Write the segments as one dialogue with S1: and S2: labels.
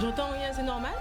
S1: J'entends rien, c'est normal?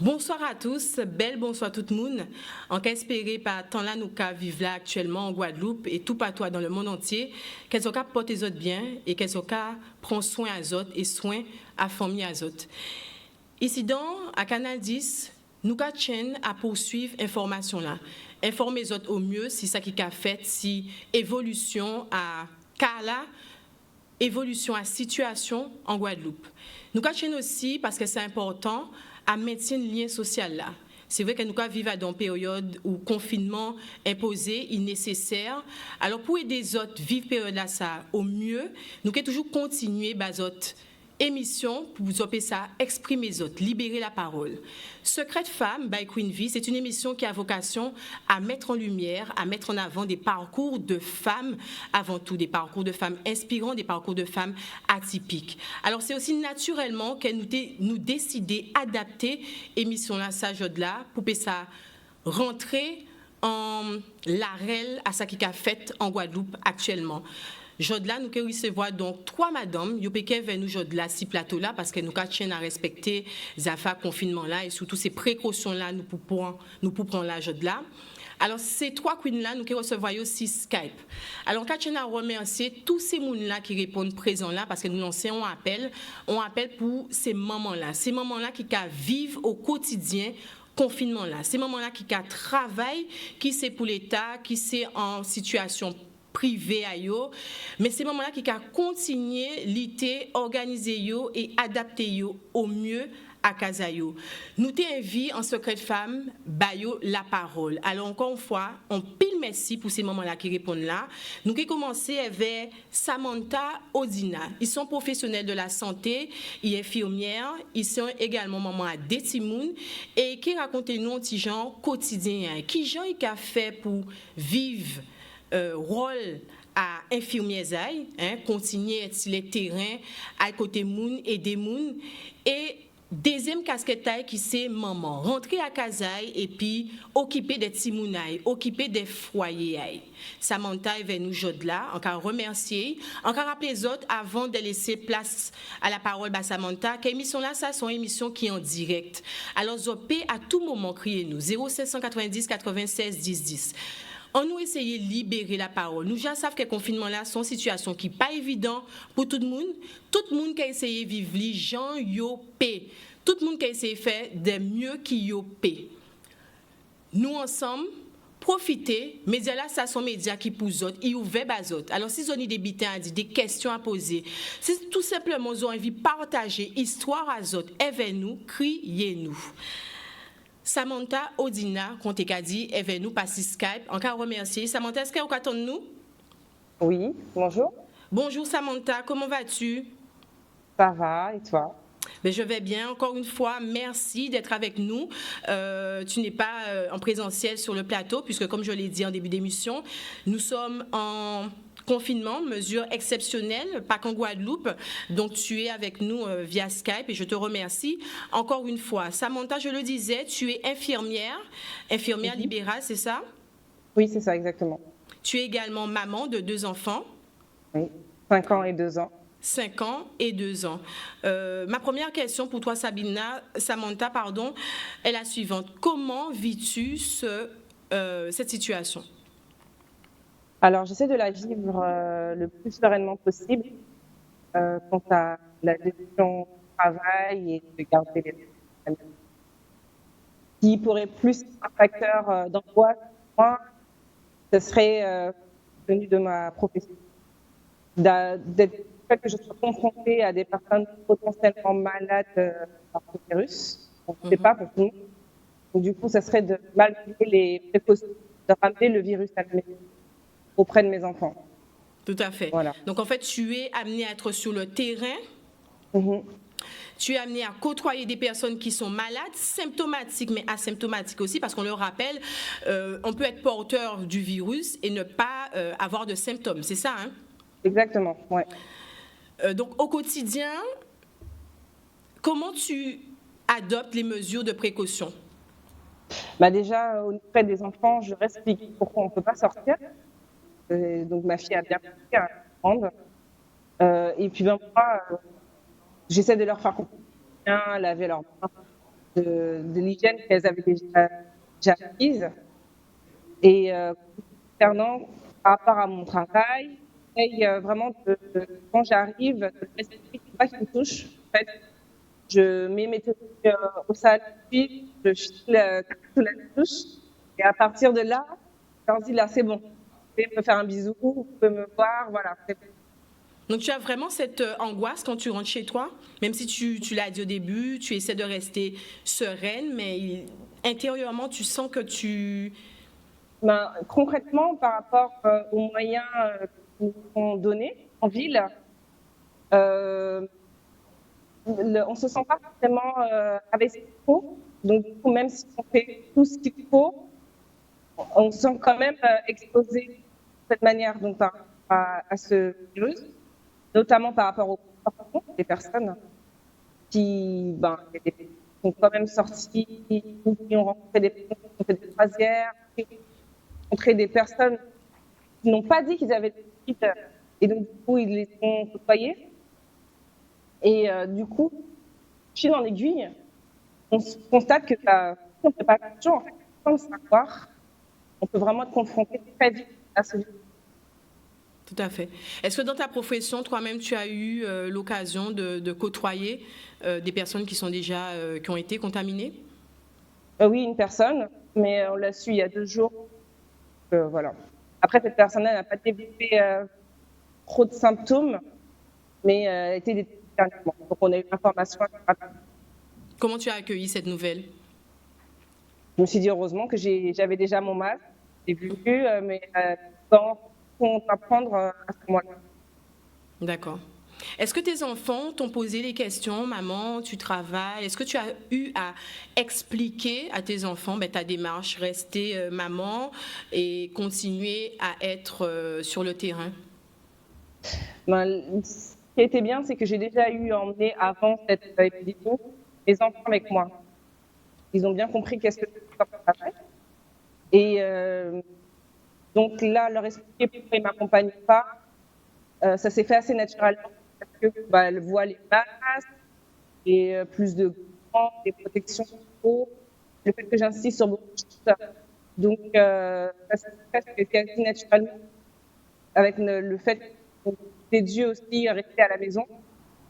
S1: Bonsoir à tous, belle bonsoir tout le monde. En cas espéré par tant là nous cas vivent là actuellement en Guadeloupe et tout partout dans le monde entier, qu'elles soient portent les autres bien et qu'elles soient prendre soin à autres et soin à famille à autres. Ici dans à Canal 10, nous avons chaîne à poursuivre information là. Informer les autres au mieux si ça qui a fait si évolution à cas là, évolution à situation en Guadeloupe. Nous avons chaîne aussi parce que c'est important à maintenir le lien social là. C'est vrai que nous vivons dans une période où le confinement imposé est nécessaire. Alors pour aider les autres à vivre cette période là ça au mieux, nous devons toujours continuer notre émission pour vous appeler ça exprimer les autres, libérer la parole. Secret de femme by Queen V, c'est une émission qui a vocation à mettre en lumière, à mettre en avant des parcours de femmes, avant tout des parcours de femmes inspirants, des parcours de femmes atypiques. Alors c'est aussi naturellement que nous décidé d'adapter l'émission là, ça là, pour que ça rentrer en l'arrêt à ça qui a fait en Guadeloupe actuellement. Jodla, nous recevons donc 3 madames, nous peuvent nous Jodla si plateau là parce que nous avons à respecter les affaires confinement là et surtout ces précautions là nous prendre la Jodla. Alors ces 3 queens là nous recevons aussi Skype. Alors quand à remercier tous ces monde là qui répondent présents là parce que nous lançons on appelle pour ces mamans là qui vivent au quotidien confinement là, ces mamans-là qui travaillent, qui c'est pour l'État, qui c'est en situation privée à yo, mais ces moments-là qui a continué l'été, organiser yo et adapter yo au mieux à Kazayo. Nous t'invitons en secret de femme, bayo la parole. Alors encore une fois, on pile merci pour ces moments-là qui répondent là. Nous qui commencer avec Samantha Odina. Ils sont professionnels de la santé, ils sont infirmières, ils sont également maman à Detimoun et qui racontent nous un petit genre quotidien. Qui genre il a fait pour vivre rôle à infirmières continuer à les terrains à côté moun et des moun et deuxième casquette qui c'est maman rentrer à Kazaï et puis occuper des timounaï occuper des foyers. Samantha est venue Jodla encore remercier encore rappeler les autres avant de laisser place à la parole à Samantha que émission là ça sont émission qui est en direct alors zopé à tout moment criez nous 0790 96 10 10. On nous essayer de libérer la parole. Nous savons que le confinement là sont situation qui pas évident pour tout le monde. Tout le monde qui a essayé de vivre les gens yo paix. Tout le monde qui a essayé de faire de mieux qui yo paix. Nous ensemble profiter, médias là ça sont médias qui pour autres, ils ouvrent bas autres. Alors si vous avez des bitins à dire, des questions à poser, si tout simplement vous avez envie de partager histoire à autres, avec nous, criez-nous. Samantha Odina, qu'on t'a dit, est venue passer Skype. Encore remercier. Samantha, est-ce que vous attendez nous?
S2: Oui, bonjour.
S1: Bonjour Samantha, comment vas-tu?
S2: Ça va, et toi?
S1: Mais je vais bien. Encore une fois, merci d'être avec nous. Tu n'es pas en présentiel sur le plateau, puisque comme je l'ai dit en début d'émission, nous sommes en confinement, mesure exceptionnelle, pas qu'en Guadeloupe. Donc, tu es avec nous via Skype et je te remercie encore une fois. Samantha, je le disais, tu es infirmière libérale, c'est ça?
S2: Oui, c'est ça, exactement.
S1: Tu es également maman de 2 enfants.
S2: Oui, 5 ans et 2 ans.
S1: 5 ans et 2 ans. Ma première question pour toi, Samantha, est la suivante. Comment vis-tu cette situation?
S2: Alors, j'essaie de la vivre le plus sereinement possible quant à la gestion du travail et de garder les responsabilités. Qui pourrait plus être un facteur d'angoisse pour moi, ce serait tenu de ma profession. D'être fait que je sois confrontée à des personnes potentiellement malades par ce virus. On ne sait
S1: Mhm.
S2: pas pour tout le monde. Donc, du coup, ça serait de, malgré les précautions, de ramener le virus à la maison auprès de mes enfants.
S1: Tout à fait.
S2: Voilà.
S1: Donc, en fait, tu es amené à être sur le terrain.
S2: Mhm.
S1: Tu es amené à côtoyer des personnes qui sont malades, symptomatiques, mais asymptomatiques aussi, parce qu'on le rappelle, on peut être porteur du virus et ne pas avoir de symptômes. C'est ça, hein?
S2: Exactement, ouais.
S1: Donc, au quotidien, comment tu adoptes les mesures de précaution?
S2: Bah déjà, auprès des enfants, je leur explique pourquoi on ne peut pas sortir. Donc, ma fille a bien compris, elle est grande. Et puis, ben, moi, j'essaie de leur faire comprendre bien, laver leurs mains, de l'hygiène qu'elles avaient déjà acquise. Et concernant, par rapport à mon travail, j'essaye vraiment quand j'arrive, de respecter pas qu'ils me touchent. En fait, je mets mes trucs au sale, puis je file sous la douche. Et à partir de là, je leur dis là, c'est bon. Vous pouvez me faire un bisou, vous pouvez me voir, voilà.
S1: Donc, tu as vraiment cette angoisse quand tu rentres chez toi, même si tu l'as dit au début, tu essaies de rester sereine, mais intérieurement, tu sens que tu...
S2: Ben, concrètement, par rapport aux moyens qui nous sont donnés en ville, euh, on ne se sent pas forcément avec ce qu'il faut. Donc, du coup, même si on fait tout ce qu'il faut, on se sent quand même exposé de cette manière donc, par rapport à ce virus, notamment par rapport aux comportements des personnes qui, qui sont quand même sorties, qui ont rencontré des personnes qui ont fait des croisières, qui ont rencontré des personnes qui n'ont pas dit qu'ils avaient des petites, et donc du coup, ils les ont côtoyés. Et du coup, fil en aiguille, on constate que on ne fait pas attention, en fait, sans le savoir, on peut vraiment être confronté très vite à ce virus.
S1: Tout à fait. Est-ce que dans ta profession, toi-même, tu as eu l'occasion de côtoyer des personnes qui sont déjà, qui ont été contaminées?
S2: Oui, une personne, mais on l'a su il y a 2 jours. Voilà. Après, cette personne-là n'a pas développé trop de symptômes, mais elle a été détectée dernièrement. Donc, on a eu l'information assez rapide.
S1: Comment tu as accueilli cette nouvelle?
S2: Je me suis dit heureusement que j'avais déjà mon masque, j'ai vu, mais dans qu'on apprendre à ce moment-là.
S1: D'accord. Est-ce que tes enfants t'ont posé des questions, maman, tu travailles? Est-ce que tu as eu à expliquer à tes enfants ta démarche, rester maman et continuer à être sur le terrain?
S2: Ce qui était bien, c'est que j'ai déjà eu à emmener avant cette épidémie mes enfants avec moi. Ils ont bien compris qu'est-ce que c'était comme travail. Et donc là, leur expliquer pourquoi ils ne m'accompagnent pas, ça s'est fait assez naturellement parce que elles voient les masques et plus de gants, des protections au le fait que j'insiste sur beaucoup de choses. Donc ça s'est fait quasi naturellement avec le fait que c'est Dieu aussi rester à la maison.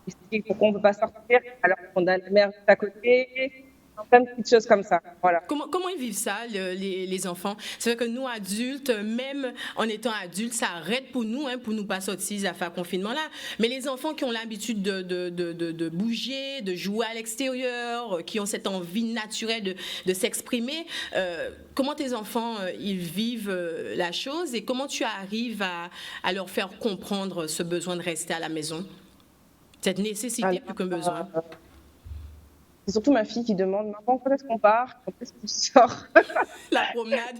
S2: Expliquer pourquoi on ne peut pas sortir alors qu'on a la mer juste à côté, plein de petites choses comme ça. Voilà.
S1: Comment ils vivent ça, les enfants? C'est vrai que nous, adultes, même en étant adultes, ça arrête pour nous pas sortir à faire confinement là. Mais les enfants qui ont l'habitude de bouger, de jouer à l'extérieur, qui ont cette envie naturelle de s'exprimer, comment tes enfants, ils vivent la chose et comment tu arrives à leur faire comprendre ce besoin de rester à la maison? Cette nécessité
S2: Alors,
S1: plus qu'un besoin.
S2: c'est surtout ma fille qui demande maman, quand est-ce qu'on part? Quand est-ce qu'on sort?
S1: La promenade.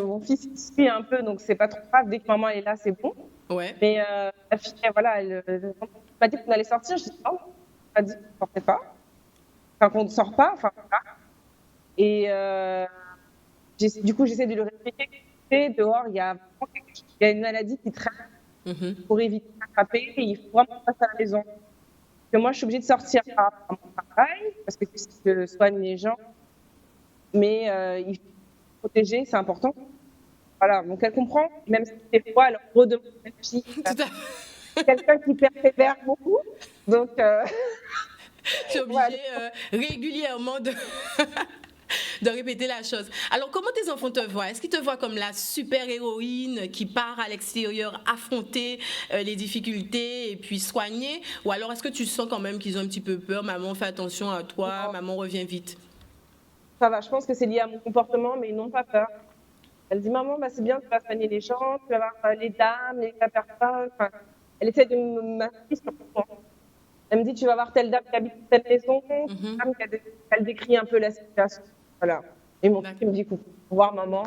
S2: Mon fils il suit un peu, donc c'est pas trop grave. Dès que maman est là, c'est bon.
S1: Ouais.
S2: Mais la fille, voilà, elle m'a dit qu'on allait sortir. Je dis non, elle m'a dit qu'on ne sortait pas. Enfin, qu'on ne sort pas. Enfin, voilà. Et du coup, j'essaie de lui expliquer que dehors, il y a une maladie qui traîne
S1: Mhm.
S2: pour éviter d'attraper. Et il faut vraiment passer à la maison. Que moi, je suis obligée de sortir par rapport à mon travail parce que je soigne les gens. Mais il faut se protéger, c'est important. Voilà, donc elle comprend, même si des fois, elle redemande même si
S1: Tout à
S2: quelqu'un qui persévère beaucoup. Donc,
S1: Tu es
S2: voilà.
S1: obligé régulièrement de répéter la chose. Alors, comment tes enfants te voient? Est-ce qu'ils te voient comme la super-héroïne qui part à l'extérieur affronter les difficultés et puis soigner? Ou alors, est-ce que tu sens quand même qu'ils ont un petit peu peur? Maman, fais attention à toi,
S2: Non,
S1: maman, reviens vite.
S2: ça va, je pense que c'est lié à mon comportement, mais ils n'ont pas peur. Elle dit, maman, bah, c'est bien, tu vas soigner les gens, tu vas voir les dames, les personnes. Enfin, elle essaie de m'inscrire sur tout. Elle me dit, tu vas voir telle dame qui habite dans telle maison, telle
S1: Mhm.
S2: dame elle décrit un peu la situation. Voilà. Et mon fils il me
S1: D'accord.
S2: dit, coucou, au revoir maman,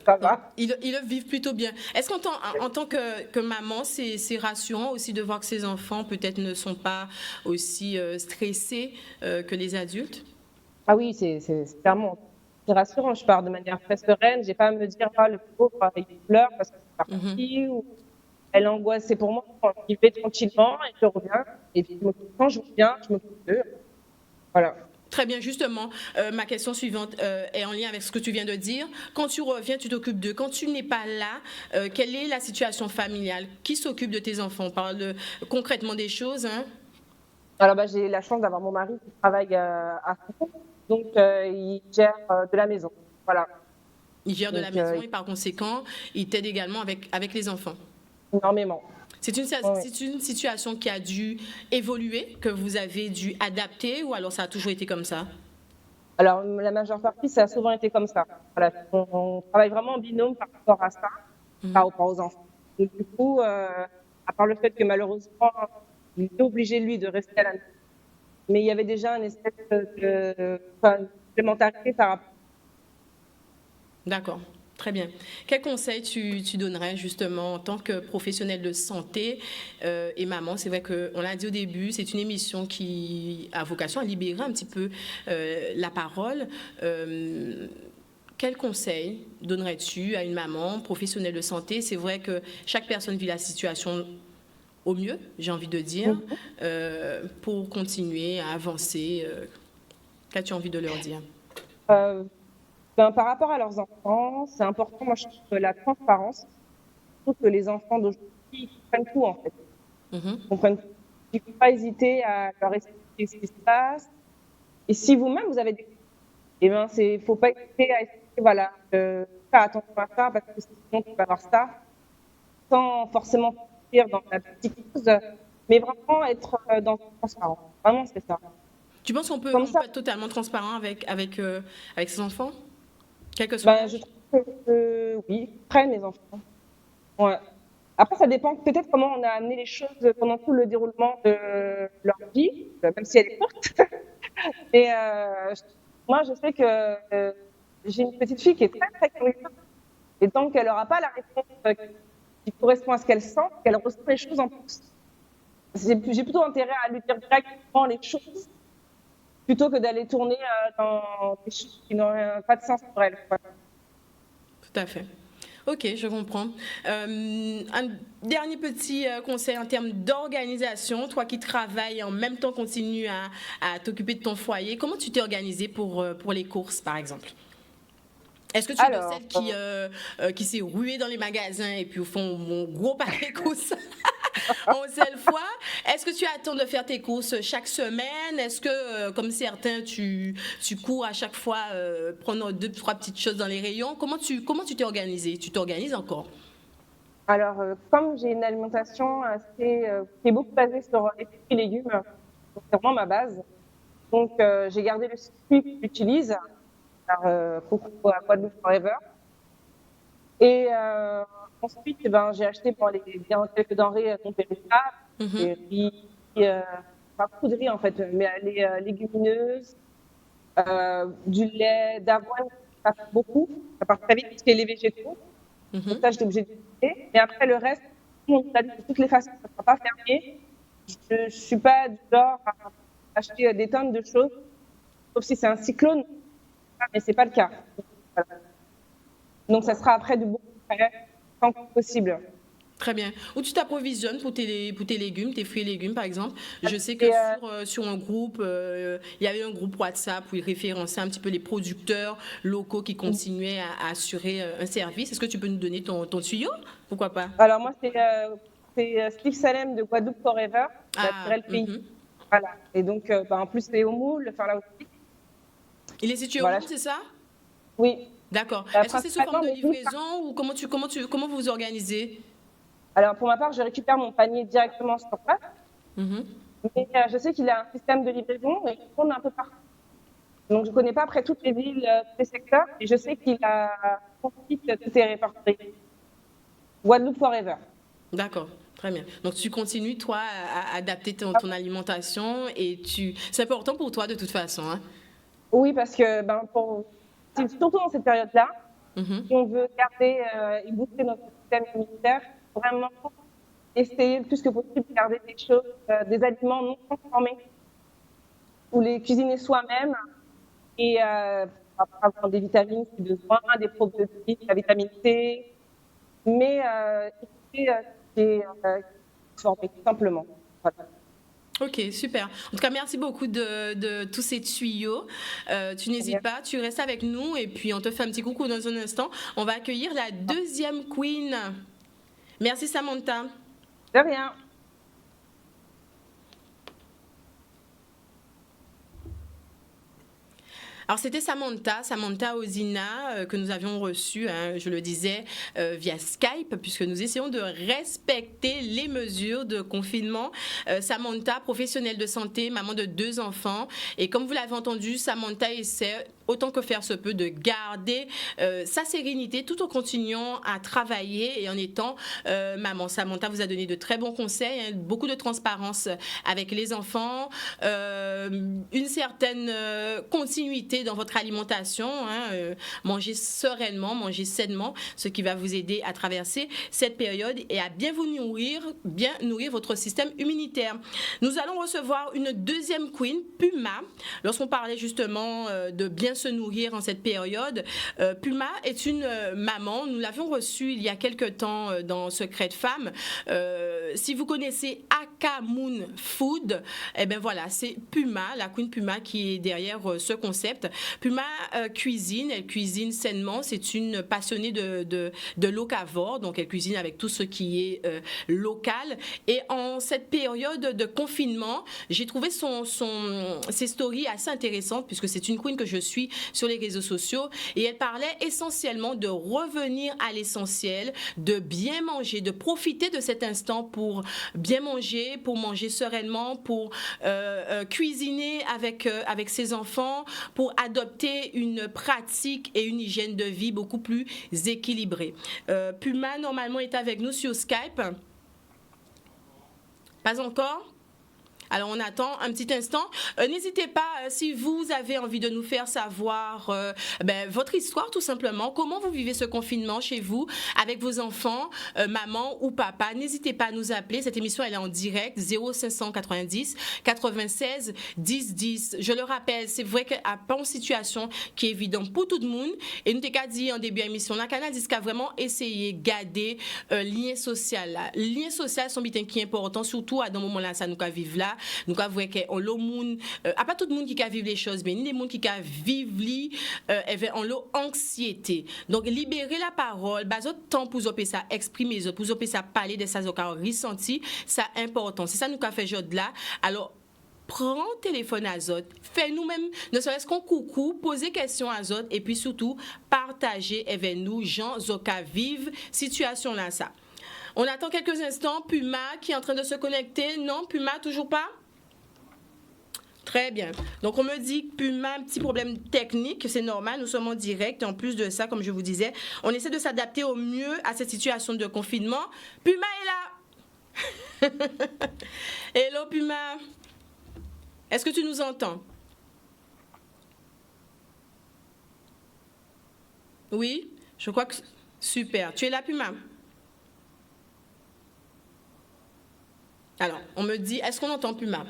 S2: ça
S1: Donc,
S2: va.
S1: ils le vivent plutôt bien. Est-ce en tant que maman, c'est rassurant aussi de voir que ses enfants peut-être ne sont pas aussi stressés que les adultes?
S2: Ah oui, c'est clairement, c'est rassurant. Je pars de manière très sereine. J'ai pas à me dire, ah, le pauvre, il pleure parce que c'est
S1: Mhm.
S2: parti, ou elle angoisse. C'est pour moi, j'y vais tranquillement et je reviens. Et puis, quand je reviens, je m'occupe d'eux. Voilà.
S1: Très bien, justement, ma question suivante est en lien avec ce que tu viens de dire. Quand tu reviens, tu t'occupes d'eux. Quand tu n'es pas là, quelle est la situation familiale? Qui s'occupe de tes enfants? On parle concrètement des choses, hein?
S2: Alors, bah, j'ai la chance d'avoir mon mari qui travaille à son compte. Donc, il gère de la maison. Voilà.
S1: Ils gèrent de la
S2: Donc,
S1: maison et par conséquent, ils t'aident également avec les enfants.
S2: énormément. Ouais, ouais.
S1: C'est une situation qui a dû évoluer, que vous avez dû adapter, ou alors ça a toujours été comme ça?
S2: Alors, la majeure partie, ça a souvent été comme ça. Voilà. On travaille vraiment en binôme par rapport à ça, par
S1: Mhm.
S2: rapport aux enfants. Donc, du coup, à part le fait que malheureusement, il était obligé, lui, de rester à la maison, mais il y avait déjà une espèce enfin, une complémentarité par rapport.
S1: D'accord, très bien. Quel conseil tu donnerais justement en tant que professionnel de santé et maman? C'est vrai qu'on l'a dit au début, c'est une émission qui a vocation à libérer un petit peu la parole. Euh, Quel conseil donnerais-tu à une maman professionnelle de santé? C'est vrai que chaque personne vit la situation au mieux, j'ai envie de dire,
S2: Mhm.
S1: pour continuer à avancer. Qu'as-tu envie de leur dire?
S2: Euh, ben, par rapport à leurs enfants, c'est important, moi, je trouve que la transparence. Je trouve que les enfants d'aujourd'hui ils comprennent tout, en fait. Ils
S1: Mhm.
S2: comprennent tout. Il ne faut pas hésiter à leur expliquer ce qui se passe. Et si vous-même, vous avez des questions, eh ben, faut pas hésiter à expliquer, voilà, fais attention à ça, parce que sinon, tu vas avoir ça, sans forcément partir dans la psychose, mais vraiment être dans la transparence. Vraiment, c'est ça.
S1: Tu penses
S2: Comme
S1: on
S2: ça,
S1: peut être totalement transparent avec ses enfants, quel que soit
S2: ben, je
S1: l'âge?
S2: trouve que, oui, ils prennent les enfants. Ouais. Après, ça dépend peut-être comment on a amené les choses pendant tout le déroulement de leur vie, même si elle est courte. Et moi, je sais que j'ai une petite fille qui est très, très curieuse. Et tant qu'elle n'aura pas la réponse qui correspond à ce qu'elle sent, qu'elle ressent les choses en plus. J'ai plutôt intérêt à lui dire directement les choses plutôt que d'aller tourner dans des choses qui n'ont pas de sens pour elle, quoi.
S1: Tout à fait. Ok, je comprends. Un dernier petit conseil en termes d'organisation. Toi qui travailles et en même temps continue à t'occuper de ton foyer, comment tu t'es organisé pour les courses, par exemple? Est-ce que tu es de
S2: Alors,
S1: celle qui s'est ruée dans les magasins et puis au fond, mon gros paquet de courses en une seule fois? Est-ce que tu attends de faire tes courses chaque semaine? Est-ce que, comme certains, tu cours à chaque fois prendre deux, trois petites choses dans les rayons? Comment tu t'es organisé? Tu t'organises encore?
S2: comme j'ai une alimentation assez, qui est beaucoup basée sur les fruits et légumes, donc c'est vraiment ma base. Donc, j'ai gardé le circuit que j'utilise par Coco à Guadeloupe Forever. Et ensuite, ben, j'ai acheté bon, quelques denrées non périssables, des
S1: Mhm.
S2: riz, pas beaucoup de riz en fait, mais les légumineuses, du lait, d'avoine, ça part beaucoup, ça part très vite, parce que les végétaux. Donc ça,
S1: Mhm.
S2: j'étais obligée d'utiliser. Mais après, le reste, tout le monde l'a dit, de toutes les façons, ça ne sera pas fermé. Je ne suis pas du genre à acheter des tonnes de choses, sauf si c'est un cyclone, mais c'est pas le cas. Voilà. Donc ça sera après du bon frais, tant que possible.
S1: Très bien. Où tu t'approvisionnes pour tes légumes, tes fruits et légumes, par exemple? Je sais que
S2: Et
S1: sur un groupe, il y avait un groupe WhatsApp où ils référençaient un petit peu les producteurs locaux qui continuaient à assurer un service. Est-ce que tu peux nous donner ton tuyau? Pourquoi pas?
S2: alors moi, c'est Steve Salem de Guadeloupe Forever,
S1: Ah,
S2: Naturel Pays.
S1: mhm.
S2: Voilà. Et donc, bah, en plus, c'est au moule, enfin là aussi.
S1: Il est situé au
S2: Voilà.
S1: monde, c'est ça?
S2: Oui.
S1: D'accord. Est-ce que c'est sous
S2: Principalement,
S1: forme de
S2: mais nous,
S1: livraison ou comment vous vous organisez?
S2: alors pour ma part, je récupère mon panier directement sur place,
S1: Mhm.
S2: mais je sais qu'il a un système de livraison et qu'il tourne un peu partout. Donc je ne connais pas après toutes les villes, tous les secteurs, et je sais qu'il a son site, tout est répertorié. Guadeloupe Forever.
S1: D'accord, très bien. Donc tu continues, toi, à adapter ton alimentation et c'est important pour toi de toute façon, hein?
S2: Oui, parce que c'est surtout dans cette période-là,
S1: Mhm.
S2: si on veut garder et booster notre système immunitaire, il faut vraiment essayer le plus que possible de garder des choses, des aliments non transformés, ou les cuisiner soi-même et avoir des vitamines si besoin, des probiotiques, la vitamine C, mais éviter ce qui est transformé, tout simplement. Voilà.
S1: Ok, super. En tout cas, merci beaucoup de tous ces tuyaux. Tu n'hésites pas, tu restes avec nous et puis on te fait un petit coucou dans un instant. On va accueillir la deuxième queen. Merci Samantha.
S2: De rien.
S1: Alors c'était Samantha Ozina que nous avions reçue, hein, je le disais, via Skype, puisque nous essayons de respecter les mesures de confinement. Samantha, professionnelle de santé, maman de 2 enfants, et comme vous l'avez entendu, Samantha essaie autant que faire se peut de garder sa sérénité tout en continuant à travailler et en étant maman. Samantha vous a donné de très bons conseils, hein, beaucoup de transparence avec les enfants, une certaine continuité dans votre alimentation, hein, manger sereinement, manger sainement, ce qui va vous aider à traverser cette période et à bien nourrir votre système immunitaire. Nous allons recevoir une deuxième queen, Puma. Lorsqu'on parlait justement de bien se nourrir en cette période, Puma est une maman. Nous l'avions reçue il y a quelque temps dans Secret de Femme. Si vous connaissez Akamoon Food, eh bien voilà, c'est Puma, la queen Puma qui est derrière ce concept. Puma cuisine, elle cuisine sainement. C'est une passionnée de locavore, donc elle cuisine avec tout ce qui est local. Et en cette période de confinement, j'ai trouvé ses stories assez intéressantes puisque c'est une queen que je suis sur les réseaux sociaux et elle parlait essentiellement de revenir à l'essentiel, de bien manger, de profiter de cet instant pour bien manger, pour manger sereinement, pour cuisiner avec ses enfants, pour adopter une pratique et une hygiène de vie beaucoup plus équilibrée. Puma, normalement, est avec nous sur Skype. Pas encore? Alors, on attend un petit instant. N'hésitez pas, si vous avez envie de nous faire savoir votre histoire, tout simplement. Comment vous vivez ce confinement chez vous, avec vos enfants, maman ou papa. N'hésitez pas à nous appeler. Cette émission, elle est en direct, 0590 96 10 10. Je le rappelle, c'est vrai qu'il n'y a pas une situation qui est évidente pour tout le monde. Et nous t'ai dit en début d'émission, la Canal a vraiment essayé de garder lien social. Lien social, c'est un bitin qui est important, surtout à dans le moment là, ça nous vivre là. Nous avons vu qu'on a monde, pas tout le monde qui a vivre les choses, mais ni les gens qui a vivre en l'anxiété. Donc libérer la parole, bas autre temps pour ça exprimer, pour ça parler de ça ressenti, ça important. C'est ça nous qu'a fait aujourd'hui là. Alors prends téléphone à Zot, fais nous-mêmes, ne serait-ce qu'on coucou, poser question à Zot et puis surtout partager avec nous gens zoka vive situation là ça. On attend quelques instants. Puma qui est en train de se connecter. Non, Puma, toujours pas? Très bien. Donc, on me dit que Puma, un petit problème technique, c'est normal, nous sommes en direct. Et en plus de ça, comme je vous disais, on essaie de s'adapter au mieux à cette situation de confinement. Puma est là. Hello, Puma. Est-ce que tu nous entends? Oui, je crois que... Super. Tu es là, Puma? Alors, on me dit, est-ce qu'on entend Puma?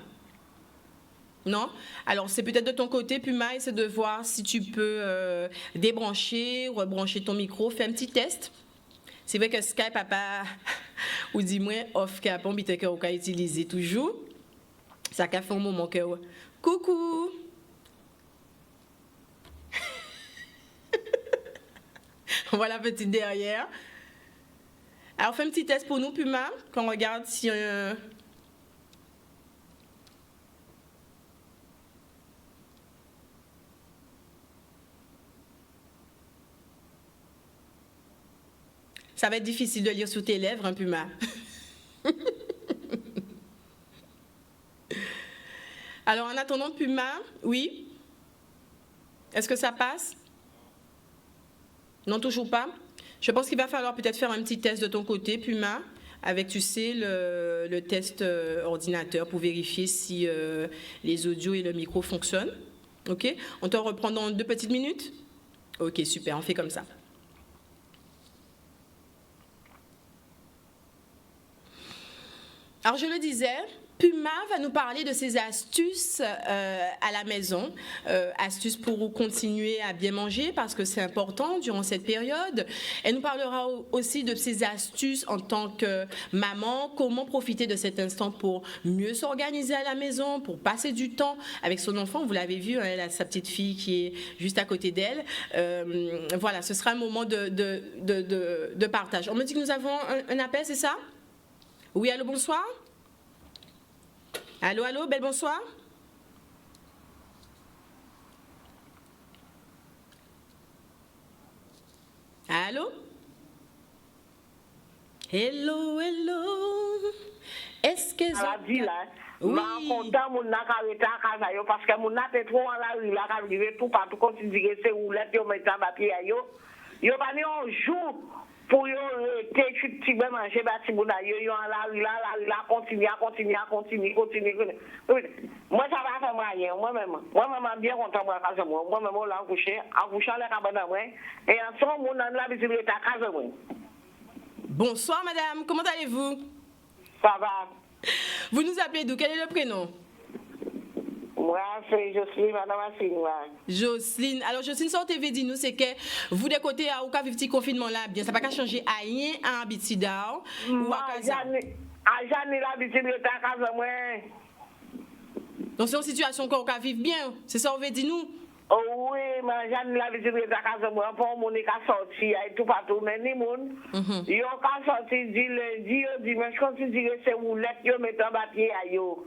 S1: Non? Alors, c'est peut-être de ton côté, Puma, essaie de voir si tu peux débrancher, rebrancher ton micro, fais un petit test. C'est vrai que Skype n'a pas, ou dis-moi, off cap, on peut qu'on utiliser toujours. Ça a fait un moment que... Coucou! Voilà, petite derrière. Alors, fais un petit test pour nous, Puma, qu'on regarde si... Ça va être difficile de lire sous tes lèvres, hein, Puma. Alors, en attendant, Puma, oui? Est-ce que ça passe? Non, toujours pas? Je pense qu'il va falloir peut-être faire un petit test de ton côté, Puma, avec, tu sais, le test ordinateur pour vérifier si les audios et le micro fonctionnent. OK? On te reprend dans 2 petites minutes? OK, super, on fait comme ça. Alors, je le disais, Puma va nous parler de ses astuces à la maison, astuces pour continuer à bien manger parce que c'est important durant cette période. Elle nous parlera aussi de ses astuces en tant que maman, comment profiter de cet instant pour mieux s'organiser à la maison, pour passer du temps avec son enfant. Vous l'avez vu, hein, elle a sa petite fille qui est juste à côté d'elle. Voilà, ce sera un moment de partage. On me dit que nous avons un appel, c'est ça? Oui, allô, bonsoir. Allô, allô, belle bonsoir. Allô? Hello, hello. Est-ce que
S3: ça dit là?
S1: Oui.
S3: Je suis content mon n'a arrêté à casa parce que mon n'a pas trop en la rue là, arrivé tout partout comme tu dis c'est roulette yo mettre en papier yo. Yo pas ni un jour pour yo petit ben manger bâti mon yo en la rue là continue. Moi ça va faire rien moi-même bien content moi casa moi-même là en couchant les cabane moi et en son mon dans la visite à casa moi.
S1: Bonsoir madame, comment allez-vous?
S3: Ça va.
S1: Vous nous appelez d'où? Quel est le prénom?
S3: Moi, c'est Jocelyne, madame Assine.
S1: Jocelyne. Alors, Jocelyne, ça, on t'avait dit, nous, c'est que vous, de côté, à Ouka, vivre petit confinement là, bien, ça n'a pas qu'à changer à rien à Abitida ou à Casa.
S3: À Jeanne, l'habitude de ta casa, moi.
S1: Donc, c'est une situation qu'on vit bien. C'est ça, on veut dire, nous?
S3: Oh oui, mais Jeanne, l'habitude de ta casa, moi, pour mon écart sorti, et tout partout, mais ni moun. Yo, quand sorti, dit lundi, dimanche, quand tu dis que c'est roulette, yo, met un papier à yo.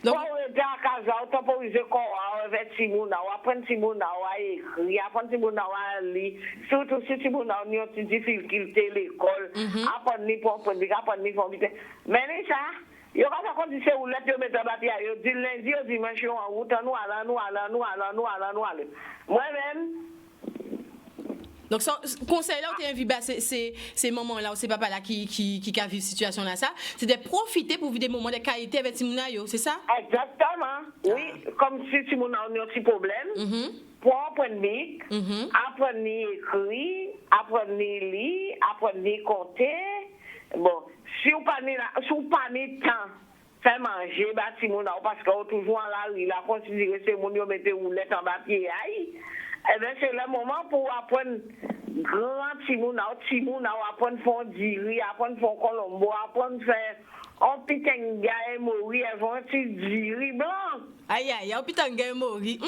S3: Donc, quand on est à casa, on temporise avec Simona, on apprend Simona à écrire, apprend Simona à lire, surtout si Simona a une difficulté à l'école, apprendre pour apprendre. Mais ça, yo quand on dit c'est roulette, yo met un papier, yo dit lundi, yo dimanche, yo en route, nous allons. Moi-même.
S1: Donc, conseil là, tu invité ces moments-là, où c'est papa là qui a vécu cette situation-là, ça, c'est de profiter pour vivre des moments de qualité avec Simona, c'est ça?
S3: Exactement. Oui, comme si Simona a un petit problème, pour apprendre bic, apprendre à écrire, apprendre à lire, apprendre à compter. Bon, si vous n'avez pas temps, faire manger, Simona, parce qu'on est toujours en la rue, il a considéré que c'est mon yo mette roulette en papier, eh bien, c'est le moment pour apprendre grand Timouna, apprendre à faire diri, apprendre à faire colombo, apprendre à faire un pitanga et mori, un petit diri blanc.
S1: Aïe, un pitanga et mori.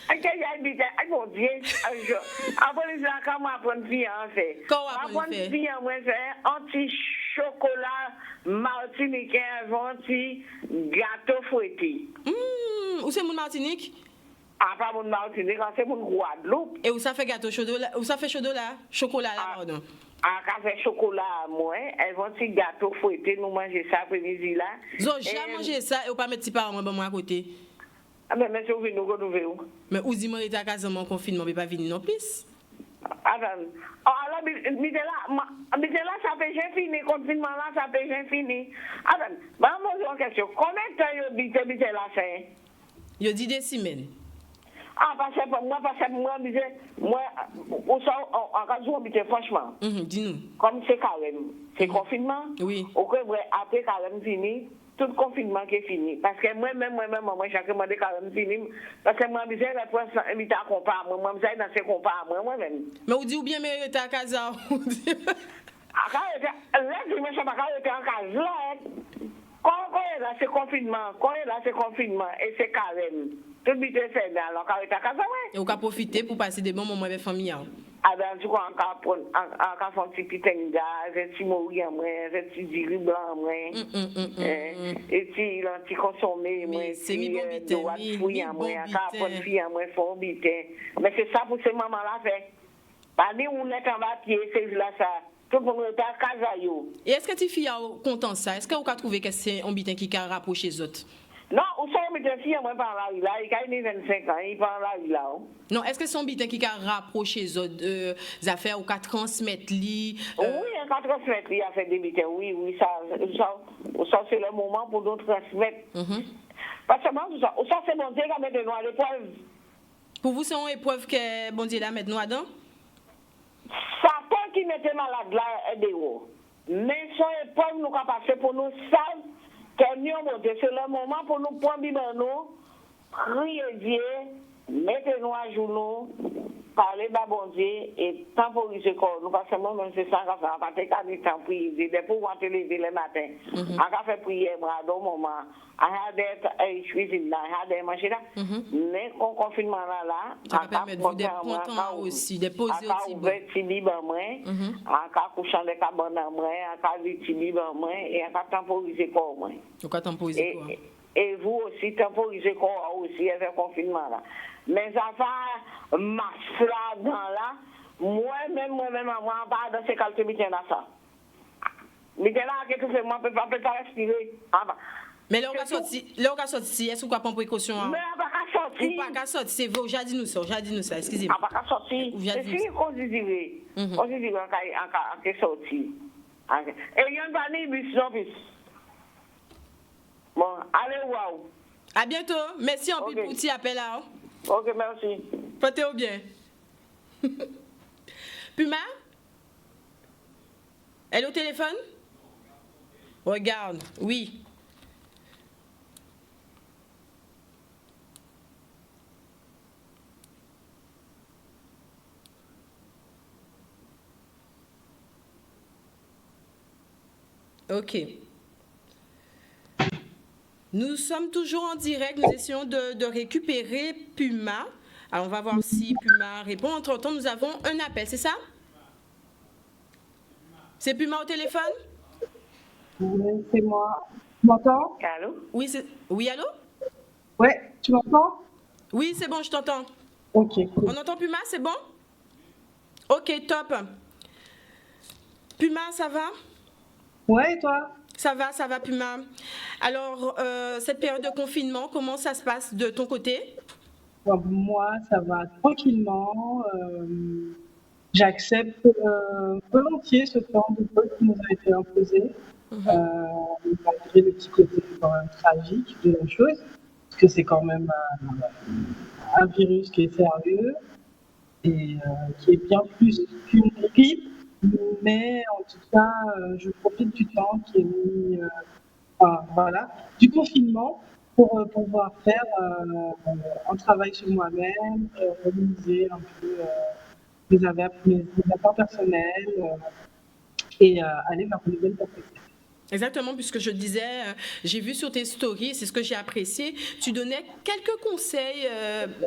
S3: Aïe, mon Dieu, après les enfants, moi, apprendre à faire. Apprendre à faire un petit chocolat martiniquais, un petit gâteau fouetté.
S1: Où c'est mon Martinique?
S3: Ah, pas mon Martinique, c'est mon Guadeloupe.
S1: Et où ça fait gâteau chocolat? Où ça fait chocolat là, pardon?
S3: Ah, café chocolat, moi, elles vont petit gâteau fouetté, nous manger ça après-midi là.
S1: J'ai mangé ça et ou pas mettre petit parents moi à côté.
S3: Ah, mais si vous venez nous retrouver où?
S1: Mais où dit moi était à casa mon confinement, mais pas venir non plus.
S3: Attends. Alors, là, ça fait j'ai fini, confinement là, ça fait j'ai fini. Attends, bah, moi, j'ai une question. Combien de temps vous habitez là, c'est?
S1: Il dit des semaines.
S3: Ah, parce que moi, on sort en cas où habite franchement.
S1: Dis-nous.
S3: Comme c'est carême, c'est confinement.
S1: Oui.
S3: Ok, après carême fini, tout confinement qui est fini. Parce que moi-même, chaque mois de carême fini. Parce que moi, je suis invité à compas, moi, je suis dans ces compas, moi-même.
S1: Mais vous dites ou bien, mais tu es à casa?
S3: Là, je me suis pas en casa, là. Quand est là, c'est confinement. Et c'est carême. Tout le monde fait alors quand tu as casa, ouais.
S1: Et vous pouvez profiter pour passer des bons moments avec la famille.
S3: Ah ben, tu crois encore un petit pitanga, un petit mori, un petit diri blanc, et puis un petit consommé,
S1: c'est mi bon bité,
S3: mais c'est ça pour ces mamans-là fait. Pas ni on est en bas pied, c'est là ça. Tout le monde est à Kazayo.
S1: Et est-ce que tu filles content ça? Est-ce que vous avez trouvé que c'est un bitin qui a rapproché les autres?
S3: Non, on sort mes filles, moi, par là, il a 25 ans, il parle là.
S1: Non, est-ce que c'est un bitin qui a rapproché les autres affaires ou qu'à transmettre li?
S3: Oui, qu'à transmettre, il a fait des bitins, oui, ça c'est le moment pour nous transmettre. Parce que ça c'est bon Dieu qui a mis de nous à l'épreuve.
S1: Pour vous, c'est une épreuve que bon Dieu l'a mis nous dedans?
S3: Satan qui mettait malade là, aidez-vous. Mais son épreuve nous a passé pour nous savent que nous, c'est le moment pour nous prendre nous, prier Dieu, mettez-nous à genoux, parler de bon Dieu et temporiser corps. Nous parce que moi-même c'est ça qu'on fait. On va faire temps prier Dieu. Dès pour te lever le matin, on va faire prière au moment. On va faire cuisine là, on va manger là. Mais quand confinement là,
S1: ça va permettre de vous des temps aussi, de poser aussi.
S3: On va faire petit libre moi, on va coucher des cabanes moi, on va faire petit libre moi et on va temporiser corps moi.
S1: On va temporiser corps.
S3: Et vous aussi temporiser corps aussi avec le confinement là. Mais ça va marche là dans là, moi-même, moi, pas dans ces qualités, mais là ça. Mais là, que tout fait, moi, je ne peux pas respirer.
S1: Mais là, on va sortir, est-ce qu'on va prendre précaution?
S3: Mais on va pas sortir.
S1: On va pas sortir, c'est vrai, j'ai dit nous ça, excusez-moi.
S3: On va pas sortir. C'est fini qu'on se dit, on se dit qu'on va sortir. Et il y a une vanille bus, non plus. Bon, allez, waouh.
S1: À bientôt. Merci en plus pour petit appel là.
S3: Ok, merci.
S1: Portez-vous bien. Puma? Elle est au téléphone? Regarde, oui. Ok. Nous sommes toujours en direct, nous essayons de récupérer Puma. Alors, on va voir si Puma répond. Entre-temps, nous avons un appel, c'est ça? C'est Puma au téléphone?
S2: Oui, c'est moi. Tu m'entends?
S3: Allô?
S1: Oui, allô?
S2: Ouais, tu m'entends?
S1: Oui, c'est bon, je t'entends.
S2: Ok, cool.
S1: On entend Puma, c'est bon? Ok, top. Puma, ça va?
S2: Ouais, et toi?
S1: Ça va, Puma. Alors, cette période de confinement, comment ça se passe de ton côté?
S2: Moi, ça va tranquillement. J'accepte volontiers ce temps de pause qui nous a été imposé, malgré le petit côté quand même tragique de la chose, parce que c'est quand même un virus qui est sérieux et qui est bien plus qu'une grippe. Mais en tout cas, je profite du temps qui est mis, du confinement pour pouvoir faire un travail sur moi-même, réaliser un peu mes affaires personnelles et aller vers de nouvelles perspectives.
S1: Exactement, puisque je disais, j'ai vu sur tes stories, c'est ce que j'ai apprécié, tu donnais quelques conseils,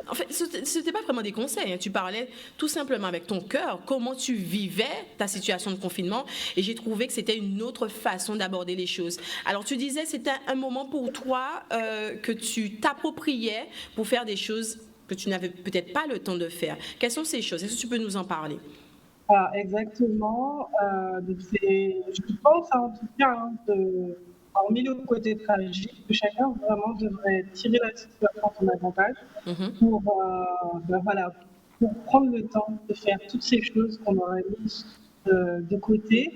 S1: en fait, ce n'était pas vraiment des conseils, hein, tu parlais tout simplement avec ton cœur, comment tu vivais ta situation de confinement, et j'ai trouvé que c'était une autre façon d'aborder les choses. Alors tu disais, c'était un moment pour toi que tu t'appropriais pour faire des choses que tu n'avais peut-être pas le temps de faire. Quelles sont ces choses? Est-ce que tu peux nous en parler?
S2: Ah, exactement. Donc je pense en tout cas, hormis le côté tragique, que chacun vraiment devrait tirer la situation à son avantage pour, pour prendre le temps de faire toutes ces choses qu'on aurait mises de côté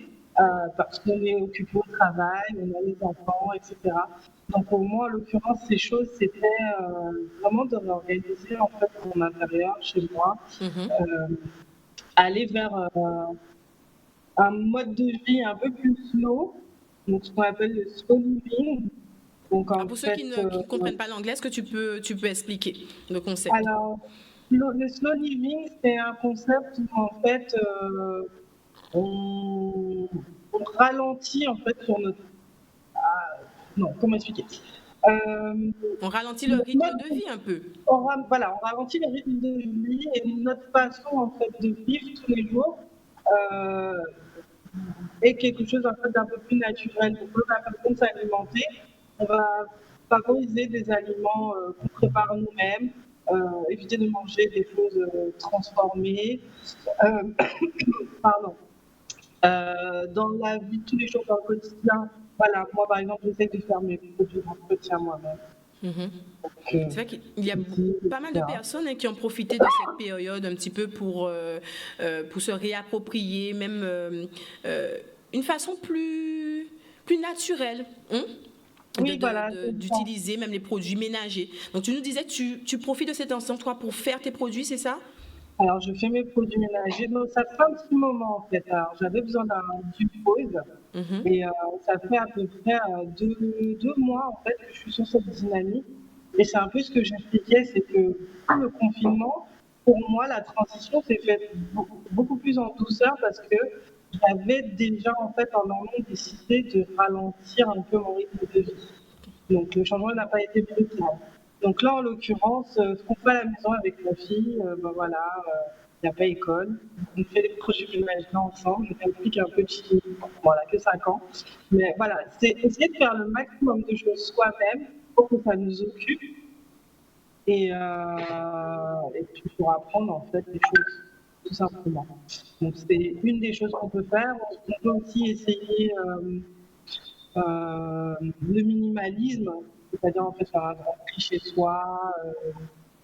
S2: parce qu'on est occupé au travail, on a les enfants, etc. Donc pour moi, en l'occurrence, ces choses, c'était vraiment de réorganiser en fait mon intérieur chez moi. Aller vers un mode de vie un peu plus slow, donc ce qu'on appelle le slow living. Donc,
S1: pour ceux qui ne comprennent pas l'anglais, est-ce que tu peux expliquer le concept?
S2: Alors, le slow living, c'est un concept où en fait, on ralentit en fait sur notre... non, comment expliquer?
S1: On ralentit le rythme de vie un peu.
S2: On ralentit le rythme de vie et notre façon en fait de vivre tous les jours est quelque chose en fait d'un peu plus naturel. Donc, la façon de s'alimenter, on va favoriser des aliments qu'on prépare nous-mêmes,
S4: éviter de manger des choses transformées. Pardon. Dans la vie de tous les jours, dans le quotidien, voilà, moi par exemple, j'essaie de faire mes produits d'entretien moi-même.
S1: C'est vrai qu'il y a pas mal de personnes qui ont profité de cette période un petit peu pour se réapproprier même une façon plus naturelle.
S4: Oui, voilà,
S1: d'utiliser même les produits ménagers. Donc tu nous disais que tu profites de cet instant, toi, pour faire tes produits, c'est ça?
S4: Alors, je fais mes produits ménagers. Donc, ça fait un petit moment, en fait. Alors, j'avais besoin d'une pause. Et ça fait à peu près 2 mois, en fait, que je suis sur cette dynamique. Et c'est un peu ce que j'expliquais, c'est que le confinement, pour moi, la transition s'est faite beaucoup plus en douceur parce que j'avais déjà, en fait, en amont décidé de ralentir un peu mon rythme de vie. Donc, le changement n'a pas été brutal. Donc là, en l'occurrence, ce qu'on fait à la maison avec ma fille, ben voilà, il n'y a pas école. On fait des projets ménagers ensemble. Je t'implique un petit, voilà, que 5 ans. Mais voilà, c'est essayer de faire le maximum de choses soi-même pour que ça nous occupe et puis pour apprendre en fait des choses, tout simplement. Donc c'est une des choses qu'on peut faire. On peut aussi essayer le minimalisme, c'est-à-dire en fait faire un grand tri chez soi,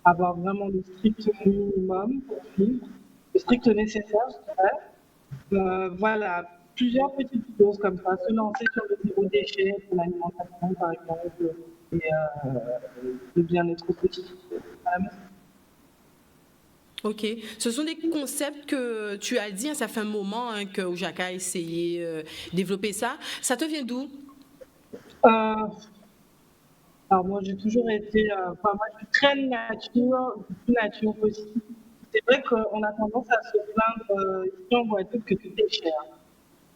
S4: avoir vraiment le strict minimum pour vivre, le strict nécessaire, je dirais. Voilà, plusieurs petites choses comme ça, se lancer sur le zéro déchet pour l'alimentation, par exemple, et le bien-être quotidien à la maison.
S1: Ok, ce sont des concepts que tu as dit, ça fait un moment que Oujaka a essayé de développer ça. Ça te vient d'où?
S4: Alors moi j'ai toujours été, moi je suis très nature, le plus nature possible. C'est vrai qu'on a tendance à se plaindre ici en Guadeloupe que tout est cher.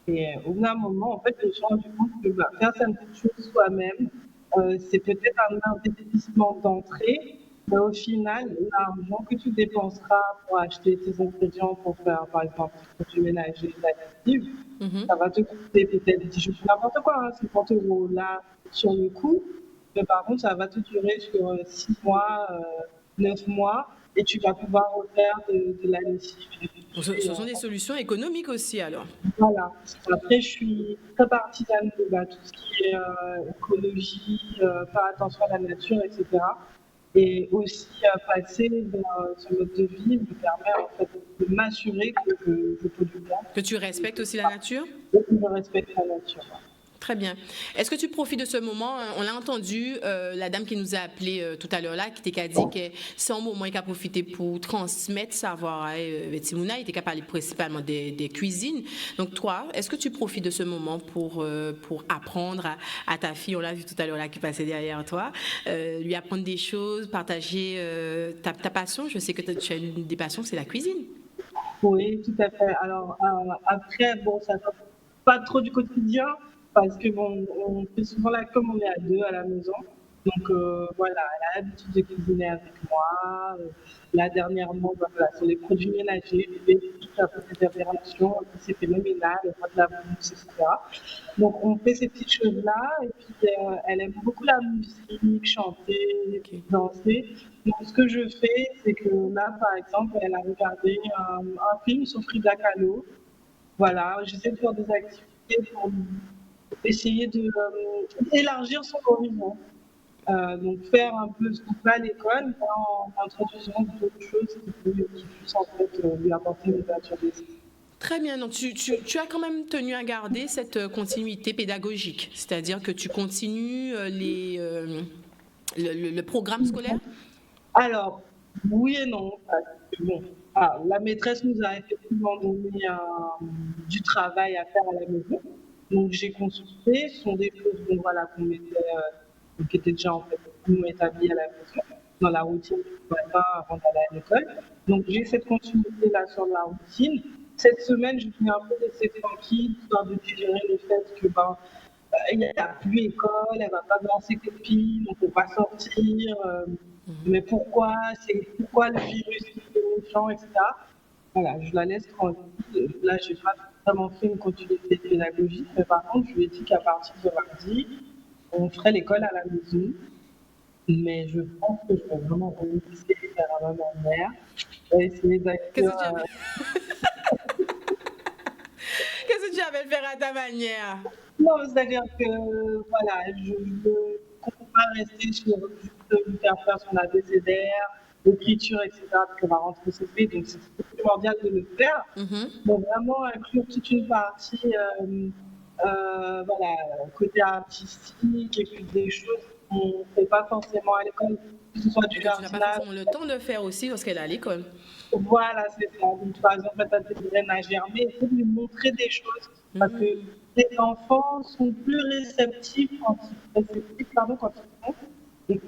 S4: Et au bout d'un moment, en fait, je me suis rendu compte que faire certaines choses soi-même, c'est peut-être un investissement d'entrée, mais au final, l'argent que tu dépenseras pour acheter tes ingrédients pour faire, par exemple, des produits ménagers, d'additifs, ça va te coûter peut-être, je dis n'importe quoi, hein, 50 € là sur le coup, mais par contre, ça va te durer sur 6 mois, 9 mois, et tu vas pouvoir refaire de la lessive.
S1: Ce sont des solutions économiques aussi, alors.
S4: Voilà. Après, je suis très partisane de tout ce qui est écologie, faire attention à la nature, etc. Et aussi passer vers ce mode de vie me permet en fait de m'assurer que je pollue bien.
S1: Que tu respectes aussi la nature?
S4: Et que je respecte la nature.
S1: Très bien. Est-ce que tu profites de ce moment? On l'a entendu, la dame qui nous a appelé tout à l'heure là, qui t'a dit que c'est un moment qu'elle a profité pour transmettre savoir à Timouna, il était capable principalement des cuisines. Donc toi, est-ce que tu profites de ce moment pour apprendre à ta fille, on l'a vu tout à l'heure là, qui passait derrière toi, lui apprendre des choses, partager ta passion? Je sais que tu as une des passions, c'est la cuisine.
S4: Oui, tout à fait. Alors après, bon, ça ne sort pas trop du quotidien parce que bon, on fait souvent comme on est à 2 à la maison. Donc voilà, elle a l'habitude de cuisiner avec moi. Là, dernièrement, voilà, sur les produits ménagers, j'ai fait toute la préparation, c'est phénoménal, elle fait de la mousse, etc. Donc on fait ces petites choses-là et puis elle aime beaucoup la musique, chanter, danser. Donc ce que je fais, c'est que là, par exemple, elle a regardé un film sur Frida Kahlo. Voilà, j'essaie de faire des activités pour essayer d'élargir son horizon. Donc faire un peu ce qu'on fait à l'école en introduisant d'autres choses qui puissent en fait lui apporter une ouverture d'esprit.
S1: Très bien, donc tu as quand même tenu à garder cette continuité pédagogique, c'est-à-dire que tu continues le programme scolaire?
S4: Alors, oui et non. Parce que, bon, la maîtresse nous a effectivement donné du travail à faire à la maison. Donc j'ai consulté, ce sont des choses voilà, qui étaient déjà en fait établies à la maison, dans la routine du matin avant d'aller à l'école. Donc j'ai cette continuité-là sur la routine. Cette semaine, je vais un peu laisser tranquille, histoire de digérer le fait que il n'y a plus école, elle ne va pas voir ses copines, on ne peut pas sortir. Mais pourquoi le virus est méchant, etc. Voilà, je la laisse tranquille. Là, je n'ai pas vraiment fait une continuité pédagogique, mais par contre, je lui ai dit qu'à partir de mardi, on ferait l'école à la maison. mais je pense que je vais vraiment remixer et faire à ma manière. Je vais essayer
S1: Qu'est-ce
S4: d'accueillir.
S1: que tu avais... Qu'est-ce que tu avais faire à ta manière?
S4: Non, c'est-à-dire que, voilà, je ne peux pas rester sur juste lui faire faire son abécédaire, l'écriture, etc., parce qu'elle va rentrer au CP, donc c'est primordial de le faire. Mais vraiment inclure toute une partie, voilà, côté artistique et puis des choses qu'on ne fait pas forcément à l'école, que ce soit du
S1: Et que tu n'as pas
S4: jardinage.
S1: forcément le temps de faire aussi lorsqu'elle est à l'école.
S4: Voilà, c'est ça. Donc, par exemple, elle a des graines à germer, il faut lui montrer des choses. Parce que les enfants sont plus réceptifs quand ils font et,